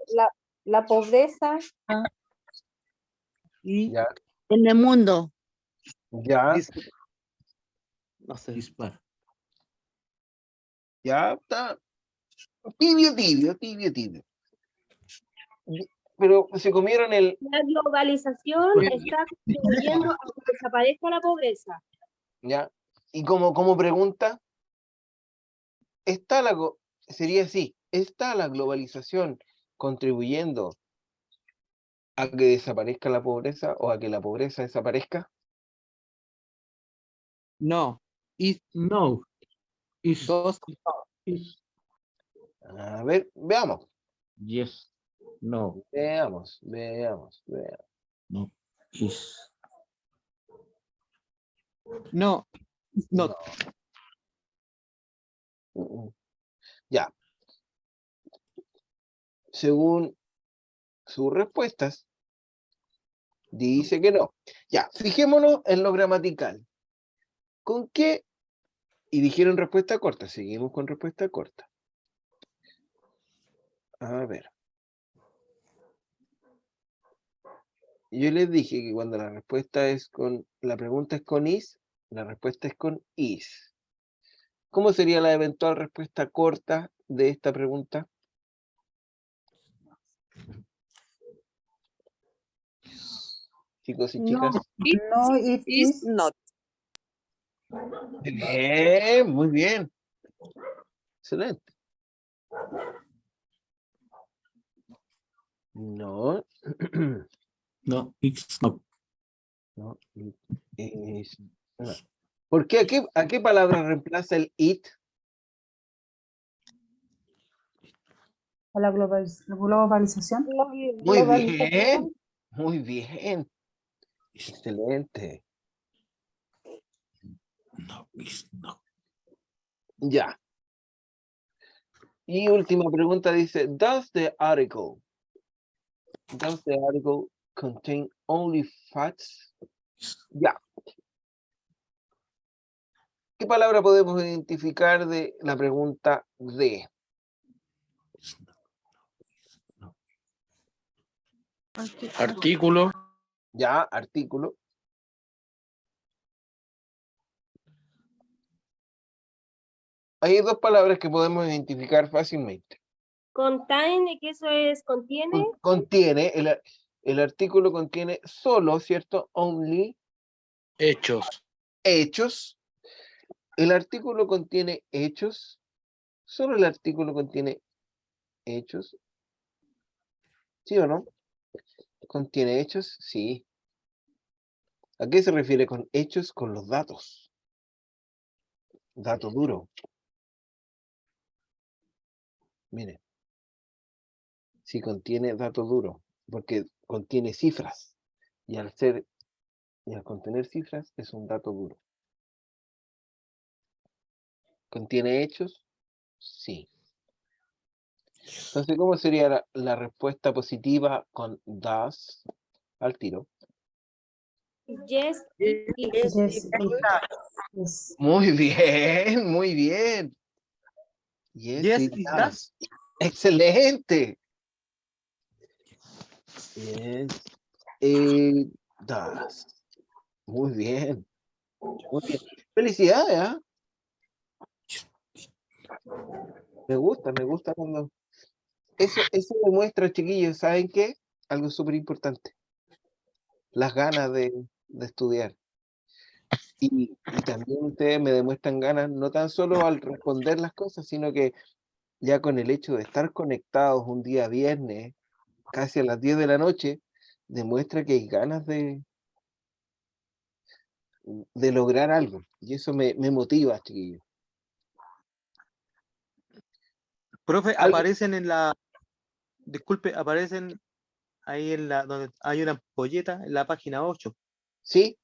La pobreza y Ya, En el mundo. ya, no sé. Dispar. ya está. Tibio, tibio, tibio, tibio. Pero se comieron el... La globalización está contribuyendo a que desaparezca la pobreza. Ya. Y como pregunta, sería así, ¿está la globalización contribuyendo a que desaparezca la pobreza o a que la pobreza desaparezca? No. Y No. Is. dos. Is. A ver, veamos. Yes. No. Veamos. No. Is. No. No. No. Mm. Ya. según sus respuestas, dice que no. Ya, fijémonos en lo gramatical. ¿Con qué? Y dijeron respuesta corta. Seguimos con respuesta corta. A ver. Yo les dije que cuando la respuesta es con, la pregunta es con is, la respuesta es con is. ¿Cómo sería la eventual respuesta corta de esta pregunta? Chicos y chicas. No, it is. Not. Bien, muy bien. Excelente. No. No, it's not. No, it is not. ¿Por qué? ¿A qué palabra reemplaza el it? A la globalización. Muy bien, muy bien. Excelente. No, it's not. Ya. Y última pregunta dice, does the article contain only facts? Ya. ¿Qué palabra podemos identificar de la pregunta D? Artículo. Ya, artículo. Hay dos palabras que podemos identificar fácilmente. Contain, que eso es, contiene. Contiene, el artículo contiene solo, ¿cierto? Only. Hechos. Hechos. El artículo contiene hechos. Solo el artículo contiene hechos. ¿Sí o no? ¿Contiene hechos? Sí. ¿A qué se refiere con hechos? Con los datos. Dato duro. Mire. Si contiene dato duro, porque contiene cifras. Y al contener cifras es un dato duro. ¿Contiene hechos? Sí. Entonces, ¿cómo sería la respuesta positiva con does al tiro? Yes, it is. Yes, it is. Muy bien, muy bien. Yes, it it does. Excelente. Yes, it does. Muy bien. Muy bien. Felicidades, ¿ah? Me gusta cuando... Eso demuestra, chiquillos, ¿saben qué? Algo súper importante. Las ganas de estudiar. Y también ustedes me demuestran ganas, no tan solo al responder las cosas, sino que ya con el hecho de estar conectados un día viernes, casi a las 10 de la noche, demuestra que hay ganas de lograr algo. Y eso me motiva, chiquillos. Profe, Algo- aparecen en la, disculpe, aparecen ahí en la, donde hay una ampolleta, en la página 8. ¿Sí?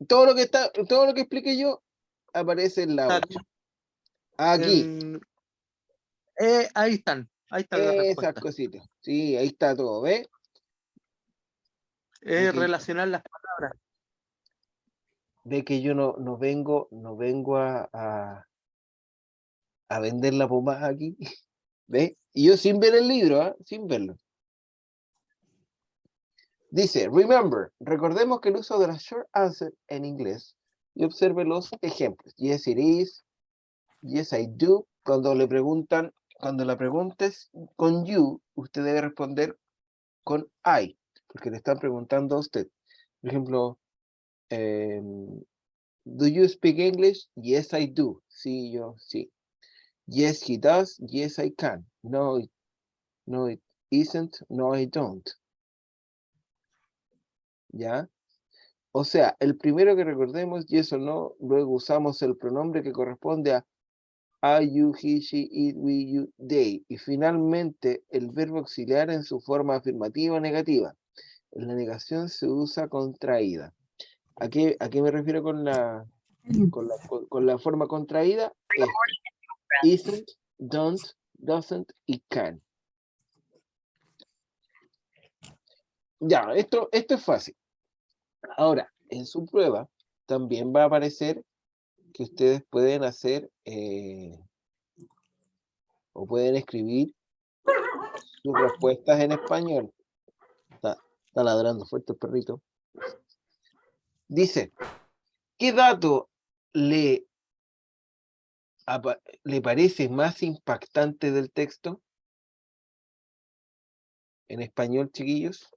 Todo lo que expliqué yo aparece en la 8. Aquí. Ahí están las Esas respuestas. cositas. Sí, ahí está todo, ¿ves? Es relacionar las palabras. Ve que yo no vengo a vender la pomada aquí. ¿Ve? Y yo sin ver el libro, ¿ah? Sin verlo. Dice, remember, recordemos que el uso de la short answer en inglés, y observe los ejemplos. Yes, it is. Yes, I do. Cuando la pregunta es con you, usted debe responder con I, porque le están preguntando a usted. Por ejemplo, do you speak English? Yes, I do. Sí, yo, sí. Yes, he does. Yes, I can. No, it isn't. No, I don't. ¿Ya? O sea, el primero que recordemos, yes o no, luego usamos el pronombre que corresponde a I, you, he, she, it, we, you, they. Y finalmente el verbo auxiliar en su forma afirmativa o negativa. En la negación se usa contraída. ¿A qué me refiero con la forma contraída? Isn't, don't, doesn't y can. Ya, esto es fácil. Ahora, en su prueba también va a aparecer que ustedes pueden hacer o pueden escribir sus respuestas en español. Está ladrando fuerte el perrito. Dice, ¿qué dato le parece más impactante del texto? En español, chiquillos.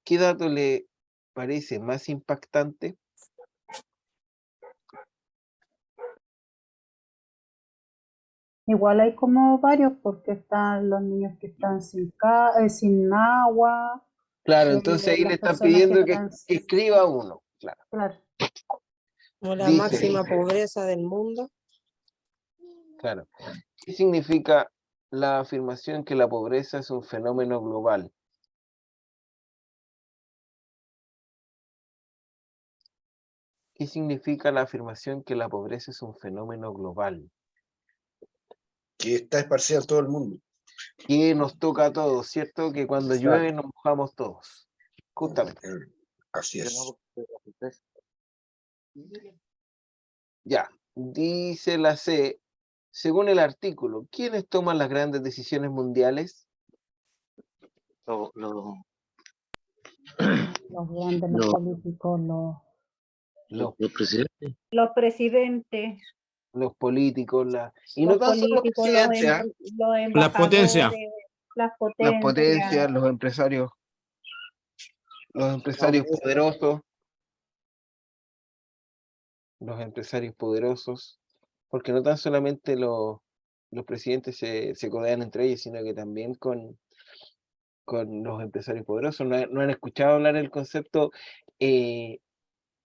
¿Qué dato le parece más impactante? Igual hay como varios porque están los niños que están sin agua, Claro, entonces ahí le las están personas que pidiendo que están, escriba uno. Claro. claro, O la Dice, máxima pobreza del mundo. claro. ¿Qué significa la afirmación que la pobreza es un fenómeno global? ¿Qué significa la afirmación que la pobreza es un fenómeno global? Que está esparcida en todo el mundo. Que nos toca a todos, ¿cierto? Que cuando llueve nos mojamos todos. Justamente. Así es. Ya, dice la C, según el artículo, ¿quiénes toman las grandes decisiones mundiales? los grandes, los políticos, Los, Los presidentes, los políticos, y los no tan solo los políticos, presidentes, ¿ah? los La potencia. embajadores, las Las potencias, potencias. los empresarios poderosos, porque no tan solamente los presidentes se codean entre ellos, sino que también con los empresarios poderosos. ¿No han escuchado hablar del concepto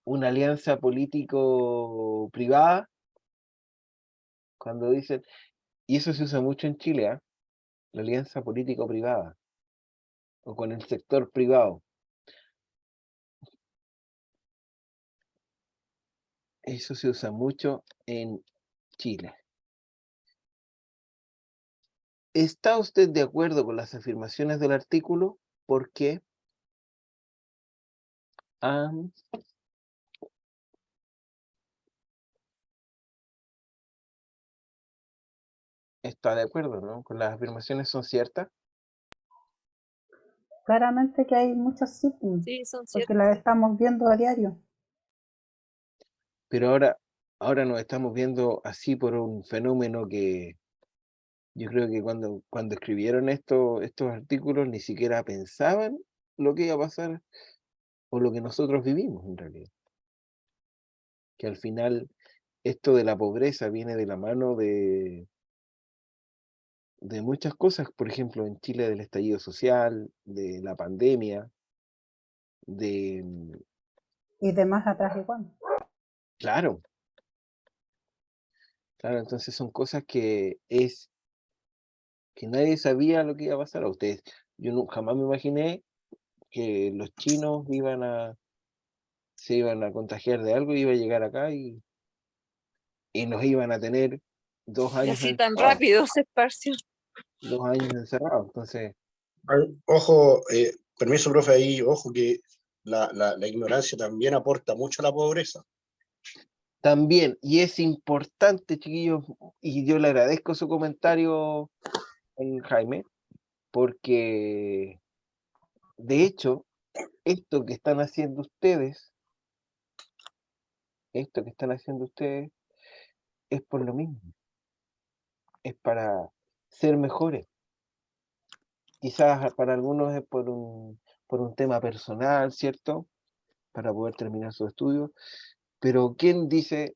una alianza político-privada? Cuando dicen, y eso se usa mucho en Chile, ¿ah? La alianza político-privada, o con el sector privado. Eso se usa mucho en Chile. ¿Está usted de acuerdo con las afirmaciones del artículo? ¿Por qué? Ah, está de acuerdo, ¿no? Con las afirmaciones son ciertas. claramente que hay muchos sitios, Sí, son porque las estamos viendo a diario. Pero ahora nos estamos viendo así por un fenómeno que yo creo que cuando escribieron estos artículos ni siquiera pensaban lo que iba a pasar o lo que nosotros vivimos en realidad. Que al final esto de la pobreza viene de la mano de muchas cosas, por ejemplo, en Chile del estallido social, de la pandemia, de, Y de más atrás igual. claro, entonces son cosas que nadie sabía lo que iba a pasar a ustedes. Yo jamás me imaginé que los chinos se iban a contagiar de algo, iba a llegar acá y nos iban a tener 2 Y años así tan encerrados. rápido se esparció. 2 años encerrados, entonces, Ojo, permiso, profe, ahí, ojo que la ignorancia también aporta mucho a la pobreza. también, y es importante, chiquillos, y yo le agradezco su comentario, Jaime, porque de hecho, esto que están haciendo ustedes, es por lo mismo, es para ser mejores. Quizás para algunos es por un tema personal, ¿cierto? Para poder terminar sus estudios, pero ¿quién dice?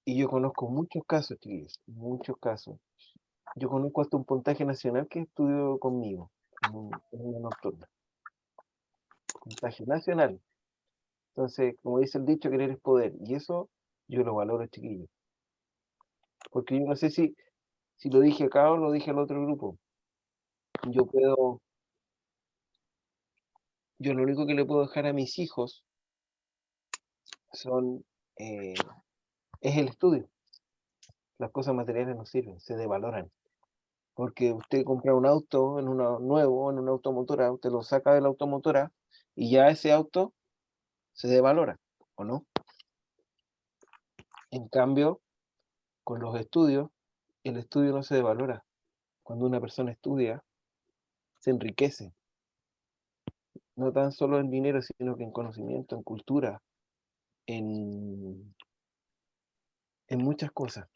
Y yo conozco muchos casos, chiquillos, muchos casos. Yo conozco hasta un puntaje nacional que estudió conmigo en una nocturna. Puntaje nacional. Entonces, como dice el dicho, querer es poder. Y eso yo lo valoro, chiquillos. Porque yo no sé si lo dije acá o lo dije al otro grupo. Yo lo único que le puedo dejar a mis hijos es el estudio. Las cosas materiales no sirven, se devaloran. Porque usted compra un auto nuevo, en una automotora, usted lo saca de la automotora y ya ese auto se devalora, ¿o no? En cambio, con los estudios, el estudio no se devalora. Cuando una persona estudia, se enriquece, no tan solo en dinero, sino que en conocimiento, en cultura, en muchas cosas.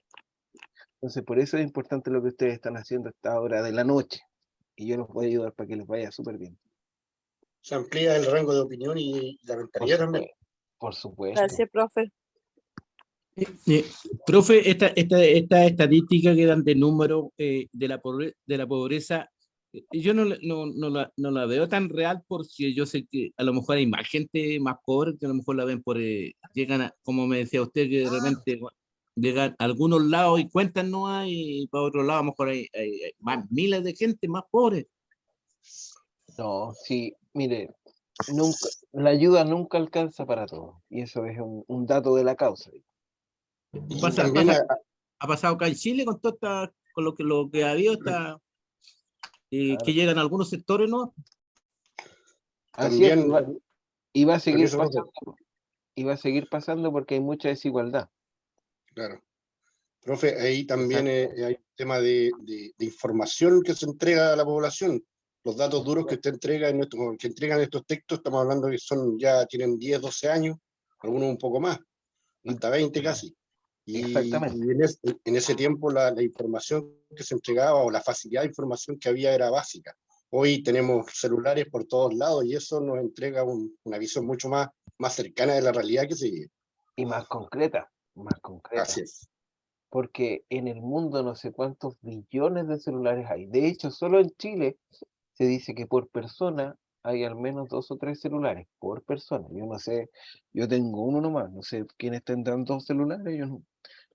Entonces, por eso es importante lo que ustedes están haciendo a esta hora de la noche. Y yo los voy a ayudar para que les vaya súper bien. Se amplía el rango de opinión y la mentalidad también. Por supuesto. Gracias, profe. Profe, esta estadística que dan de número de la pobreza, yo no la veo tan real, porque yo sé que a lo mejor hay más gente más pobre que a lo mejor la ven llegan como me decía usted, que de repente llegan a algunos lados y cuentan no hay, y para otros lados a lo mejor hay más miles de gente más pobre. No, sí, mire, la ayuda nunca alcanza para todos. Y eso es un dato de la causa. Y también ha pasado acá en Chile con con lo que ha habido, que llegan a algunos sectores, ¿no? Así es, también y va a seguir permiso, profe. pasando. Y va a seguir pasando porque hay mucha desigualdad. Claro. Profe, ahí también hay un tema de información que se entrega a la población. Los datos duros que que entregan estos textos, estamos hablando que ya tienen 10, 12 años, algunos un poco más, hasta 20 casi. Exactamente. Y en ese tiempo la información que se entregaba o la facilidad de información que había era básica. Hoy tenemos celulares por todos lados y eso nos entrega una visión mucho más cercana de la realidad que se vive. Y más concreta, más concreta. Así es. Porque en el mundo no sé cuántos billones de celulares hay. De hecho, solo en Chile se dice que por persona hay al menos 2 o 3 celulares, por persona. Yo no sé, yo tengo uno nomás, no sé quiénes tendrán 2 celulares, yo no.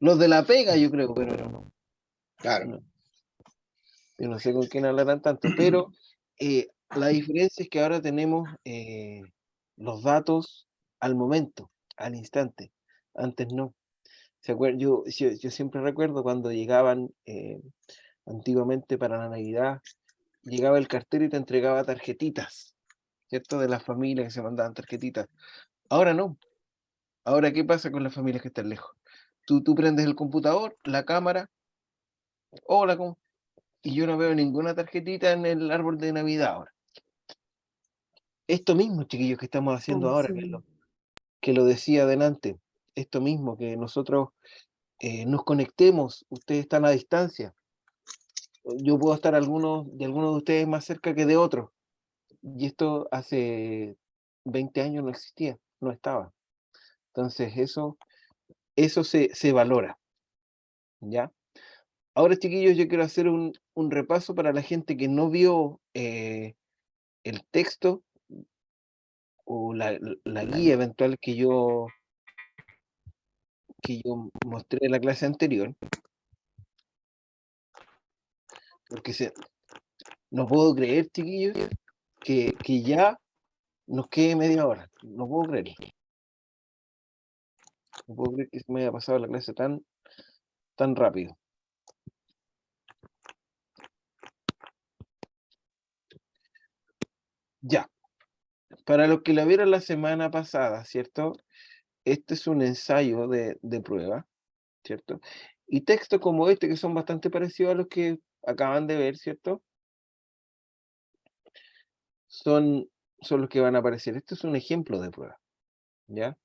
Los de la pega yo creo, pero no. Claro. No. Yo no sé con quién hablarán tanto, pero la diferencia es que ahora tenemos los datos al momento, al instante. Antes no. Yo siempre recuerdo cuando llegaban antiguamente para la Navidad, llegaba el cartero y te entregaba tarjetitas, ¿cierto? De las familias que se mandaban tarjetitas. Ahora no. Ahora, ¿qué pasa con las familias que están lejos? Tú prendes el computador, la cámara, hola, ¿cómo? Y yo no veo ninguna tarjetita en el árbol de Navidad ahora. Esto mismo, chiquillos, que estamos haciendo ahora, que lo decía adelante, esto mismo, que nosotros nos conectemos, ustedes están a distancia. Yo puedo estar de algunos de ustedes más cerca que de otros. Y esto hace 20 años no existía, no estaba. Entonces eso se valora, ¿ya? Ahora, chiquillos, yo quiero hacer un repaso para la gente que no vio el texto o la guía eventual que yo mostré en la clase anterior. Porque no puedo creer, chiquillos, que ya nos quede media hora. No puedo creerlo. No puedo creer que se me haya pasado la clase tan rápido. Ya. Para los que la vieron la semana pasada, ¿cierto? Este es un ensayo de prueba, ¿cierto? Y textos como este, que son bastante parecidos a los que acaban de ver, ¿cierto? Son los que van a aparecer. Este es un ejemplo de prueba, ¿ya?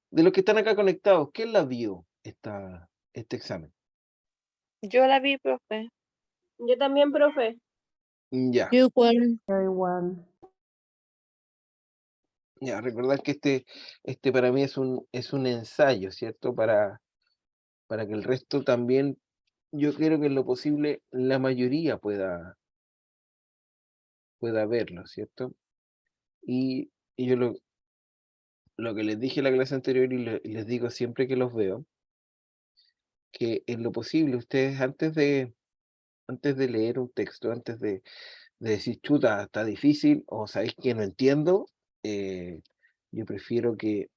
De los que están acá conectados, ¿quién la vio este examen? Yo la vi, profe. Yo también, profe. Ya. Yo igual. Yo igual. Ya, recordar que este para mí es un ensayo, ¿cierto? Para que el resto también, yo quiero que en lo posible la mayoría pueda verlo, ¿cierto? Y yo lo que les dije en la clase anterior y les digo siempre que los veo, que en lo posible ustedes antes de leer un texto, antes de decir, chuta, está difícil, o sabéis que no entiendo, yo prefiero que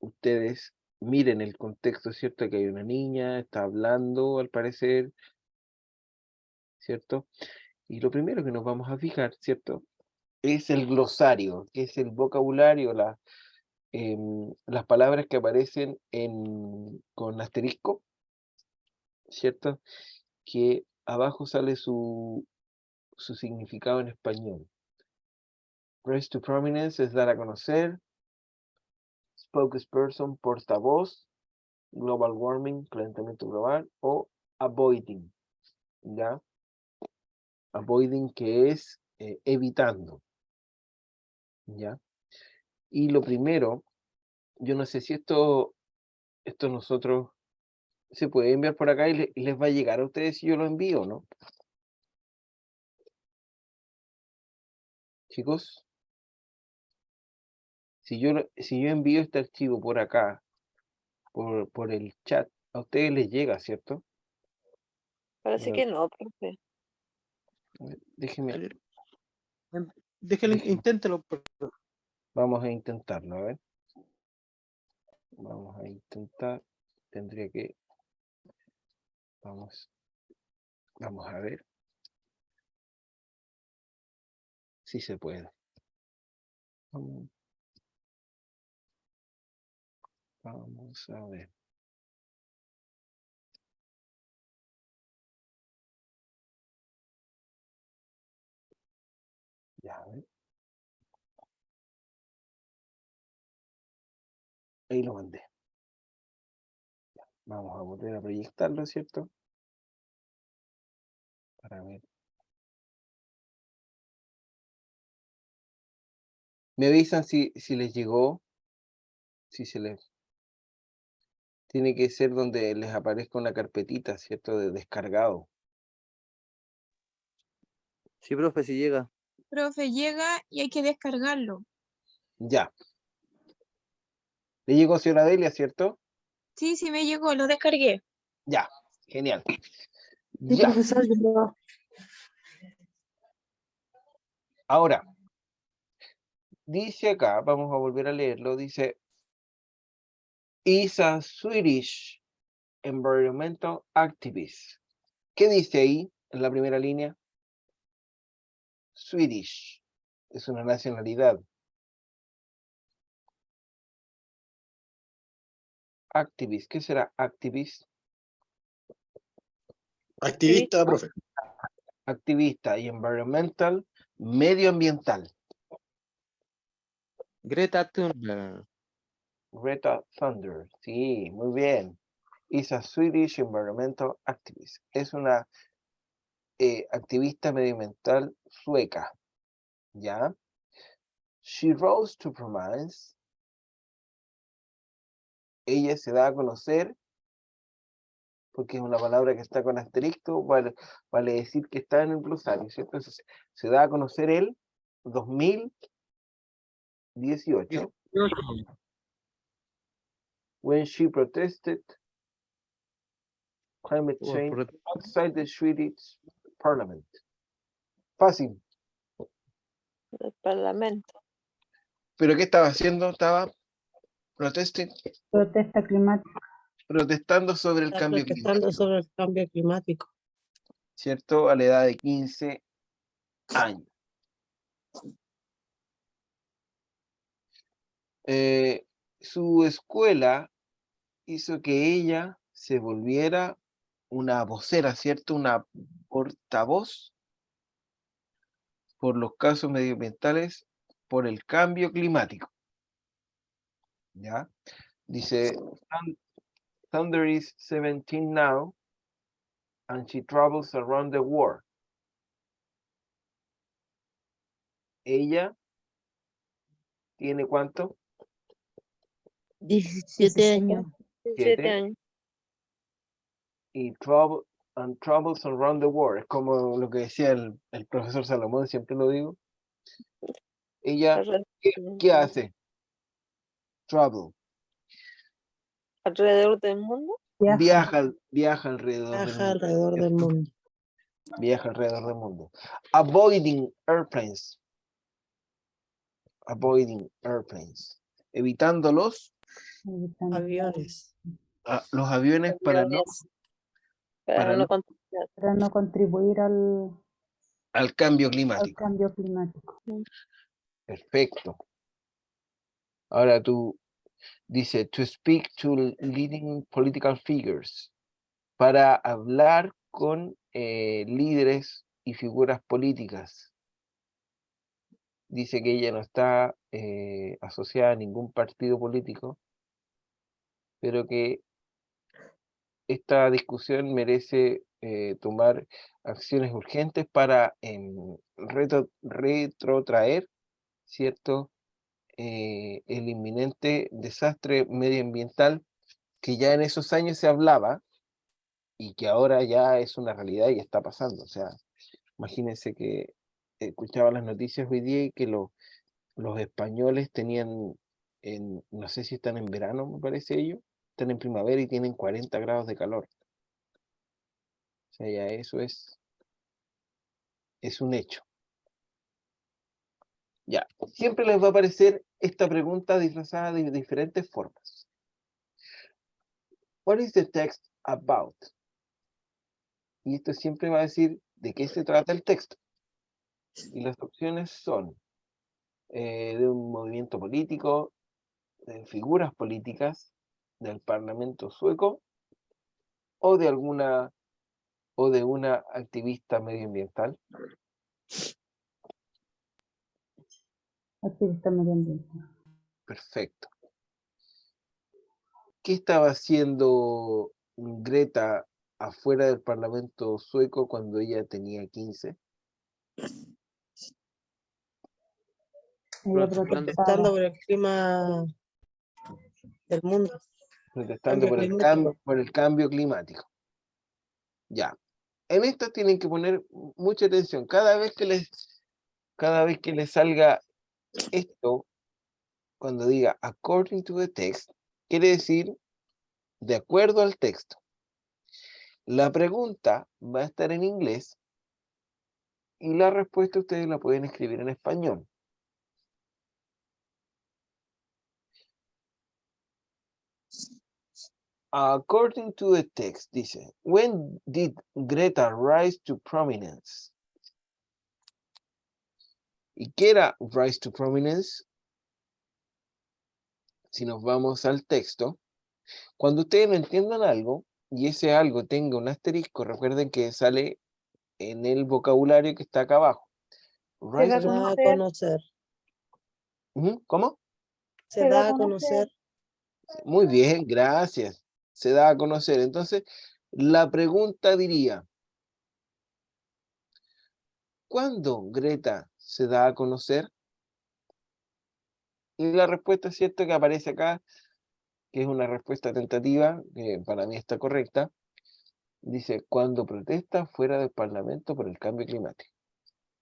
ustedes miren el contexto, ¿cierto? Que hay una niña, está hablando, al parecer, ¿cierto? Y lo primero que nos vamos a fijar, ¿cierto? Es el glosario, que es el vocabulario, las palabras que aparecen con asterisco, ¿cierto? Que abajo sale su significado en español. Rise to prominence es dar a conocer. Spokesperson, portavoz. Global warming, calentamiento global. O avoiding, ¿ya? Avoiding, que es evitando, ¿ya? Y lo primero, yo no sé si esto nosotros se puede enviar por acá y les va a llegar a ustedes si yo lo envío, ¿no? Chicos, si yo envío este archivo por acá, por el chat, a ustedes les llega, ¿cierto? Parece que no, profe. A ver, déjenme, Déjenlo, inténtelo. vamos a intentarlo, a ver. Vamos a intentar, tendría que, vamos a ver si se puede. Vamos a ver. Ya, a ver. Ahí lo mandé. Ya, vamos a volver a proyectarlo, ¿cierto? Para ver. Me avisan si les llegó, si se les... Tiene que ser donde les aparezca una carpetita, ¿cierto? De descargado. Sí, profe, si llega. Profe, llega y hay que descargarlo. Ya. Le llegó a señora Delia, ¿cierto? Sí, sí me llegó, lo descargué. Ya, genial. Sí, Ya. profesor, yo Ahora, dice acá, vamos a volver a leerlo, dice, is a Swedish environmental activist. ¿Qué dice ahí en la primera línea? Swedish, es una nacionalidad. Activist, ¿qué será activist? Activista, profe. Activista y environmental, medioambiental. Greta Thunberg. Greta Thunberg, sí, muy bien. Is a Swedish environmental activist. Es una activista medioambiental sueca, ¿ya? She rose to prominence. Ella se da a conocer, porque es una palabra que está con asterisco, vale decir que está en el glosario, ¿cierto? Entonces, se da a conocer el 2018, when she protested climate change outside the Swedish parliament. Fácil. del Parlamento. ¿Pero qué estaba haciendo? Estaba Protesta climática. protestando sobre el Está cambio protestando climático, sobre el cambio climático. ¿cierto? A la edad de 15 años. Su escuela hizo que ella se volviera una vocera, ¿cierto? Una portavoz por los casos medioambientales, por el cambio climático. ¿Ya? Dice, Thunder is 17 now, and she travels around the world. Ella tiene ¿cuánto? 17 años. 17 años. Y travels around the world. Es como lo que decía el profesor Salomón, siempre lo digo. Ella, ¿qué hace? Travel. Alrededor del mundo. Viaja alrededor del Viaja mundo. alrededor del mundo. Viaja alrededor del mundo. Avoiding airplanes. Avoiding airplanes. Evitando los Aviones. aviones para no para no contribuir al cambio al climático. cambio climático. Perfecto. Ahora tú dice, to speak to leading political figures, para hablar con líderes y figuras políticas. Dice que ella no está asociada a ningún partido político, pero que esta discusión merece tomar acciones urgentes para retrotraer, ¿cierto? El inminente desastre medioambiental que ya en esos años se hablaba y que ahora ya es una realidad y está pasando. O sea, imagínense que escuchaba las noticias hoy día y que los españoles tenían, no sé si están en verano, me parece ellos, están en primavera y tienen 40 grados de calor. O sea, ya eso es un hecho. Ya, siempre les va a aparecer esta pregunta disfrazada de diferentes formas. What is the text about? Y esto siempre va a decir de qué se trata el texto. Y las opciones son de un movimiento político, de figuras políticas, del Parlamento sueco, o de una activista medioambiental. Activista medioambiental. Perfecto. ¿Qué estaba haciendo Greta afuera del Parlamento sueco cuando ella tenía 15? Ella Protestando protestaba. por el clima del mundo. Protestando Cambio por el cambio climático. Ya. En esto tienen que poner mucha atención. Cada vez que les salga esto, cuando diga according to the text, quiere decir de acuerdo al texto. La pregunta va a estar en inglés y la respuesta ustedes la pueden escribir en español. According to the text, dice, when did Greta rise to prominence? ¿Y qué era rise to prominence? Si nos vamos al texto, cuando ustedes no entiendan algo, y ese algo tenga un asterisco, recuerden que sale en el vocabulario que está acá abajo. Se Rise da to... a conocer. ¿Cómo? Se da a conocer. Muy bien, gracias. Se da a conocer. Entonces, la pregunta diría, ¿cuándo Greta se da a conocer? Y la respuesta es cierto que aparece acá, que es una respuesta tentativa, que para mí está correcta. Dice, cuando protesta fuera del Parlamento por el cambio climático.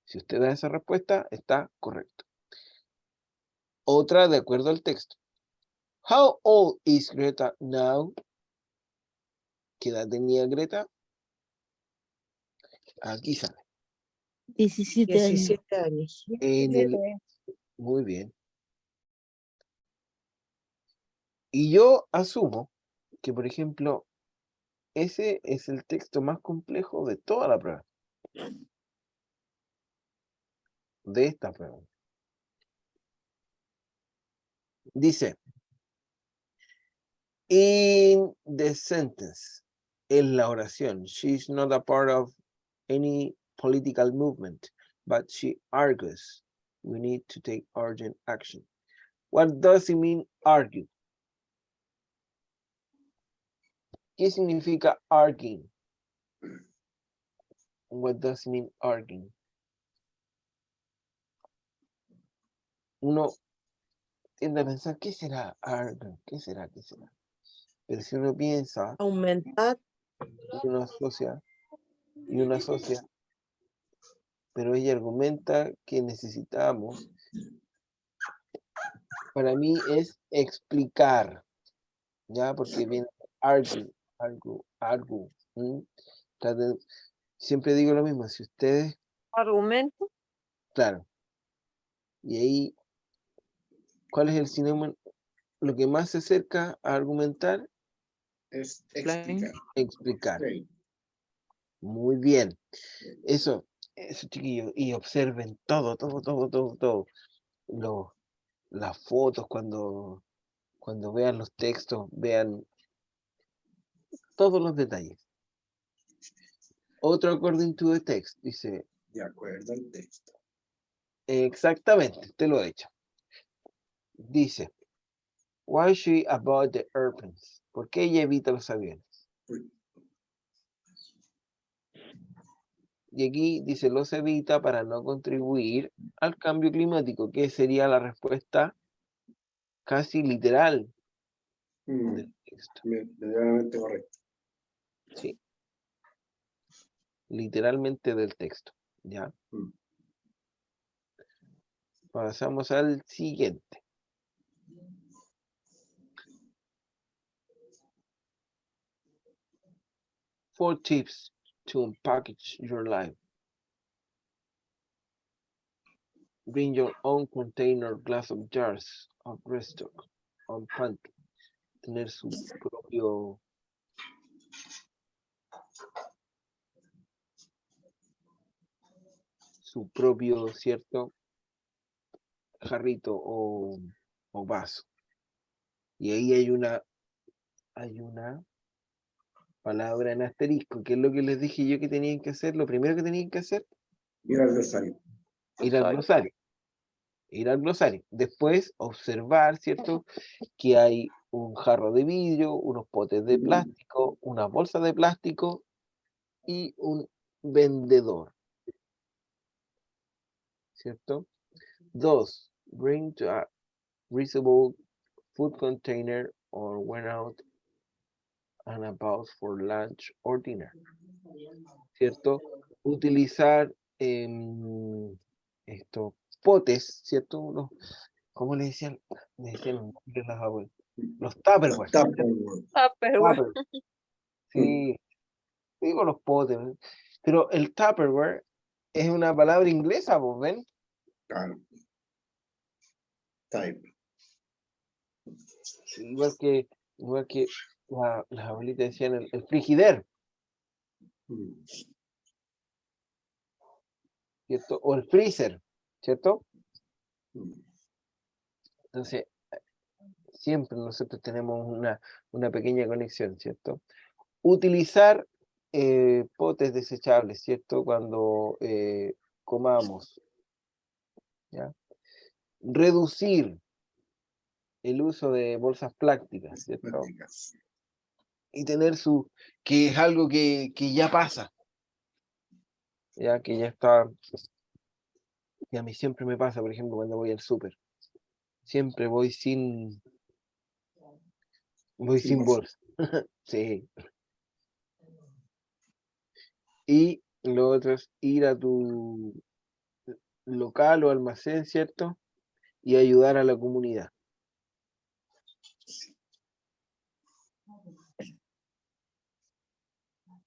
Si usted da esa respuesta, está correcto. Otra de acuerdo al texto. How old is Greta now? ¿Qué edad tenía Greta? Aquí sale. 17 años. Muy bien. Y yo asumo que, por ejemplo, ese es el texto más complejo de toda la prueba. De esta prueba. Dice, in the sentence, en la oración, she's not a part of any political movement, but she argues we need to take urgent action. What does it mean, argue? ¿Qué significa arguing? What does it mean, arguing? Uno tiende a pensar, ¿qué será arguing? ¿Qué será? ¿Qué será? Pero si uno piensa, Aumentar. y uno asocia, pero ella argumenta que necesitamos, para mí es explicar, ¿ya? Porque viene argue. Siempre digo lo mismo, si ustedes... Argumento. Claro. Y ahí, ¿cuál es el sinónimo? Lo que más se acerca a argumentar es explicar. Explicar. Muy bien. Eso, chiquillos. Y observen todo. Las fotos, cuando vean los textos, vean todos los detalles. Otro according to the text, dice. De acuerdo al texto. Exactamente, te lo he hecho. Dice, why she avoid the airplanes? ¿Por qué ella evita los aviones? Y aquí dice, los evita para no contribuir al cambio climático, que sería la respuesta casi literal del texto. Medianamente correcto. Sí. Literalmente del texto. ¿Ya? Pasamos al siguiente. Four tips to unpackage your life. Bring your own container, glass of jars of restock on pantry. Tener su propio, cierto, jarrito o vaso. Y ahí hay una palabra en asterisco, que es lo que les dije yo que tenían que hacer. Lo primero que tenían que hacer, Ir al glosario. Ir al glosario. Después observar, ¿cierto? Que hay un jarro de vidrio, unos potes de plástico, una bolsa de plástico y un vendedor. ¿Cierto? 2. Bring to a reusable food container or went out and about for lunch or dinner. ¿Cierto? Utilizar estos potes, ¿cierto? ¿Cómo le decían? Le decían las abuelas. Los Tupperware. Tupperware. Sí, digo los potes, ¿no? Pero el Tupperware es una palabra inglesa, ¿vos ven? Claro. Type. Igual que las abuelitas decían el frigider, ¿cierto? O el freezer, ¿cierto? Entonces, siempre nosotros tenemos una pequeña conexión, ¿cierto? Utilizar potes desechables, ¿cierto? Cuando comamos, ¿ya? Reducir el uso de bolsas plásticas, ¿cierto? Y tener que es algo que ya pasa, ya que ya está, y a mí siempre me pasa, por ejemplo, cuando voy al súper, siempre voy sin bolsa. Sí. Y lo otro es ir a tu local o almacén, ¿cierto? Y ayudar a la comunidad.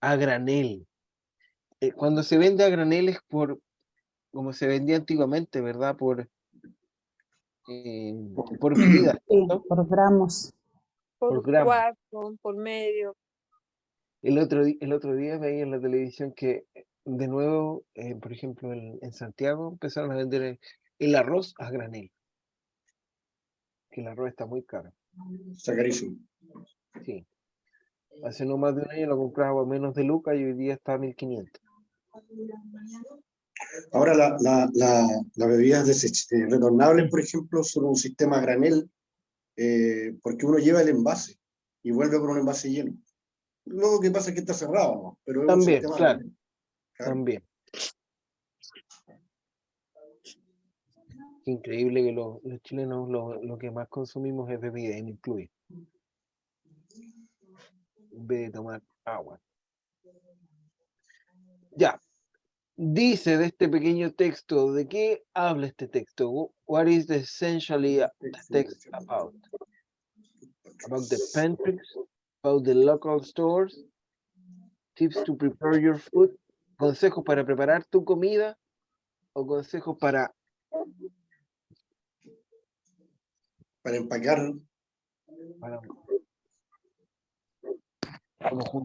A granel. Cuando se vende a granel es como se vendía antiguamente, ¿verdad? Por medida, ¿no? Por gramos. Por gramo. Cuarto, por medio. El otro día veía en la televisión que de nuevo, por ejemplo, en Santiago empezaron a vender el arroz a granel. Que el arroz está muy caro. Está carísimo. Sí. Hace no más de un año lo compraba a menos de lucas y hoy día está a 1.500. Ahora las bebidas retornables, por ejemplo, son un sistema a granel, porque uno lleva el envase y vuelve con un envase lleno. Luego que pasa es que está cerrado, ¿no? Pero es También, un sistema claro. granel. También. Increíble que los chilenos lo que más consumimos es bebida y me incluye. En vez de tomar agua. Ya. Dice de este pequeño texto, ¿de qué habla este texto? What is the essentially the text about? About the pantries, about the local stores, tips to prepare your food, consejos para preparar tu comida o consejos para empacar.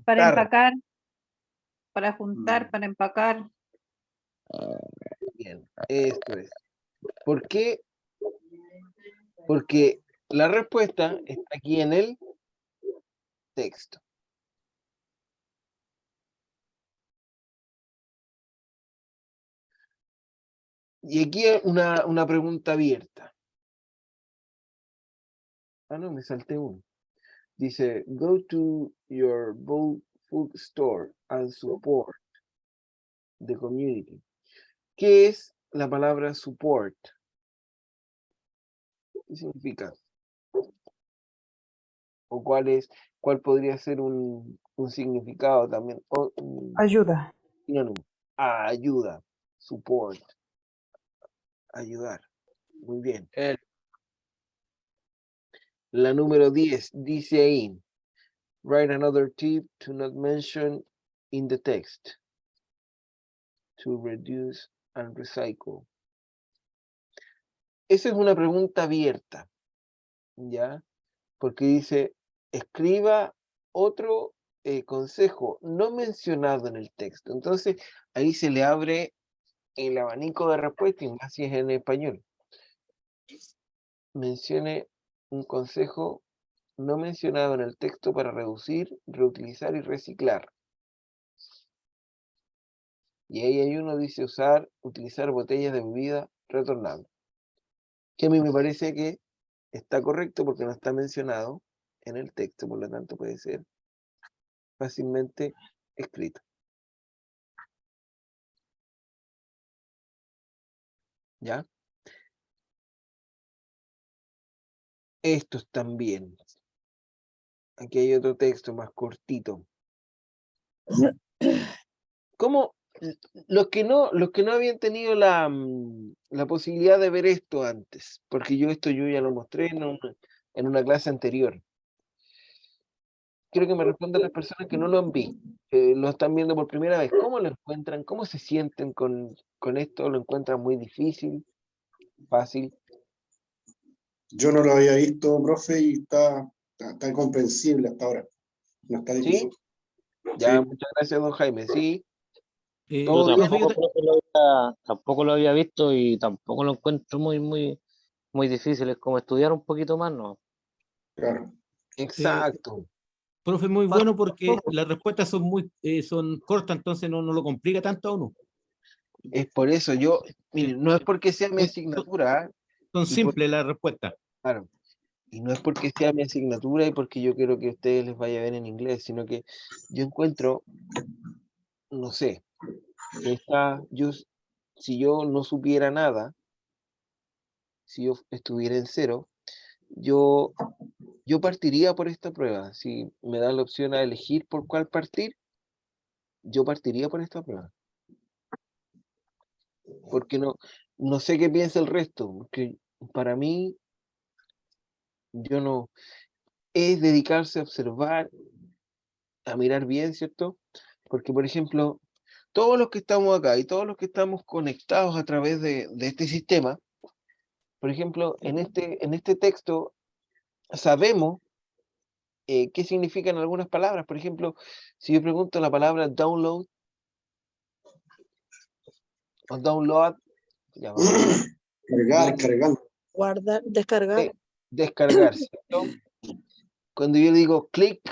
Para empacar. para juntar, para empacar. Bien, esto es. ¿Por qué? Porque la respuesta está aquí en el texto. Y aquí hay una pregunta abierta. Ah, no, me salté uno. Dice, go to your food store and support the community. ¿Qué es la palabra support? ¿Qué significa? ¿O cuál podría ser un significado también? O, Ayuda. sinónimo. Ayuda, support, ayudar. Muy bien. La número 10 dice ahí, write another tip to not mention in the text to reduce and recycle. Esa es una pregunta abierta, ¿ya? Porque dice, escriba otro consejo no mencionado en el texto. Entonces, ahí se le abre el abanico de respuesta, y más si es en español. Mencione un consejo no mencionado en el texto para reducir, reutilizar y reciclar. Y ahí hay uno, dice utilizar botellas de bebida retornables. Que a mí me parece que está correcto porque no está mencionado en el texto, por lo tanto puede ser fácilmente escrito. ¿Ya? Estos también. Aquí hay otro texto más cortito. ¿Cómo? Los que no habían tenido la posibilidad de ver esto antes, porque yo ya lo mostré en una clase anterior. Quiero que me respondan las personas que no lo han visto, lo están viendo por primera vez. ¿Cómo lo encuentran? ¿Cómo se sienten con esto? ¿Lo encuentran muy difícil? ¿Fácil? Yo no lo había visto, profe, y está comprensible hasta ahora. No está difícil. ¿Sí? Ya, Sí. muchas gracias, don Jaime. Sí, Yo todo bien. tampoco lo había visto y tampoco lo encuentro muy difícil. Es como estudiar un poquito más, ¿no? Claro. Exacto. Profe, muy bueno porque las respuestas son cortas, entonces no lo complica tanto a uno. Es por eso miren, no es porque sea mi asignatura. Son simples las respuestas. Claro. Y no es porque sea mi asignatura y porque yo quiero que a ustedes les vaya bien en inglés, sino que yo encuentro, no sé, si yo no supiera nada, si yo estuviera en cero, yo partiría por esta prueba. Si me da la opción a elegir por cuál partir, yo partiría por esta prueba. Porque no sé qué piensa el resto, porque para mí, es dedicarse a observar, a mirar bien, ¿cierto? Porque, por ejemplo, todos los que estamos acá y todos los que estamos conectados a través de este sistema, por ejemplo, en este texto sabemos qué significan algunas palabras. Por ejemplo, si yo pregunto la palabra download o download, ya vamos. Cargando. Guardar, descargar. Descargar, ¿cierto? Cuando yo digo clic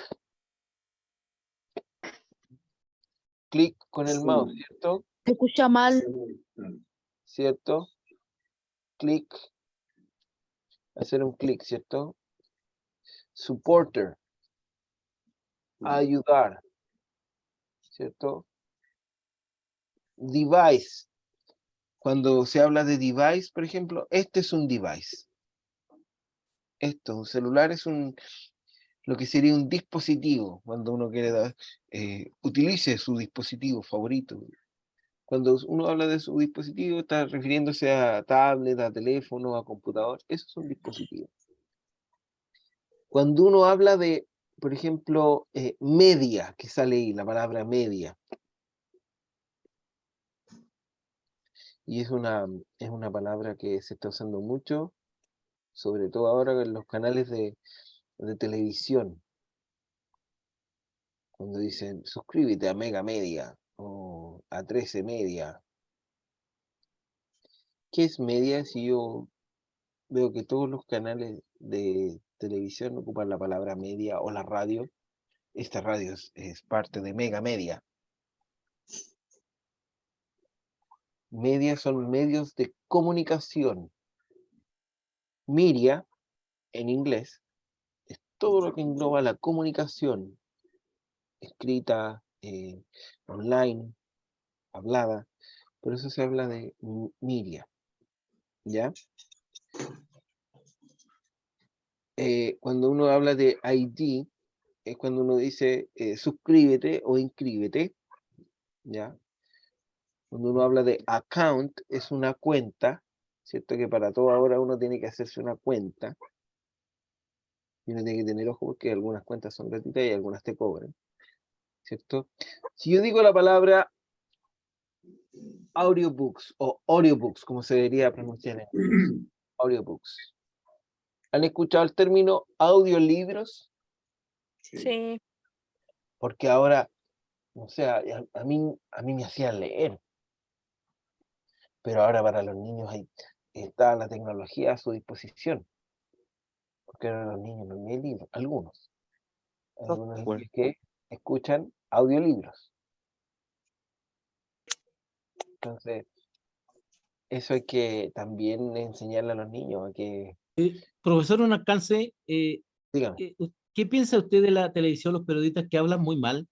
con el mouse, ¿cierto? Se escucha mal. ¿Cierto? Clic, hacer un clic, ¿cierto? Supporter, ayudar, ¿cierto? Device, cuando se habla de device, por ejemplo, este es un device. Un celular es lo que sería un dispositivo, cuando uno quiere utilice su dispositivo favorito. Cuando uno habla de su dispositivo, está refiriéndose a tablet, a teléfono, a computador. Eso es un dispositivo. Cuando uno habla de, por ejemplo, media, que sale ahí, la palabra media. Y es una palabra que se está usando mucho, sobre todo ahora en los canales de televisión. Cuando dicen, suscríbete a Mega Media, a 13 Media. ¿Qué es media? Si yo veo que todos los canales de televisión ocupan la palabra media o la radio. Esta radio es parte de Mega Media. Media son medios de comunicación. Media, en inglés, es todo lo que engloba la comunicación, escrita, online, hablada. Por eso se habla de media, ¿ya? Cuando uno habla de ID, es cuando uno dice suscríbete o inscríbete, ¿ya? Cuando uno habla de account, es una cuenta, ¿cierto? Que para todo ahora uno tiene que hacerse una cuenta. Y uno tiene que tener ojo porque algunas cuentas son gratuitas y algunas te cobran, ¿cierto? Si yo digo la palabra audiobooks o audiobooks, como se debería pronunciar en inglés, audiobooks. ¿Han escuchado el término audiolibros? Sí. Porque ahora, o sea, a mí me hacían leer, pero ahora para los niños está la tecnología a su disposición. Porque ahora los niños no leen libros, algunos Software. que escuchan audiolibros. Entonces, eso hay que también enseñarle a los niños a que, Profesor, un alcance, dígame, ¿qué piensa usted de la televisión, los periodistas que hablan muy mal?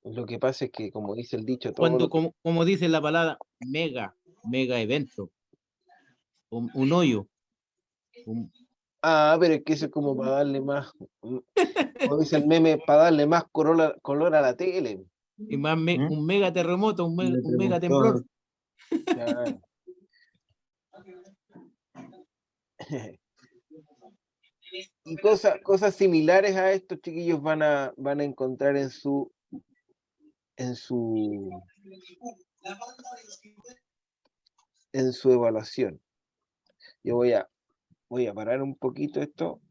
lo que pasa es que, como dice el dicho, todo Cuando, lo que... como dice la palabra, mega evento, un hoyo. pero es que eso es como para darle más, como dice el meme, para darle más color a la tele. Y más un mega terremoto, un mega temblor. Claro. Y cosas similares a esto, chiquillos, van a encontrar en su evaluación. Yo voy a parar un poquito esto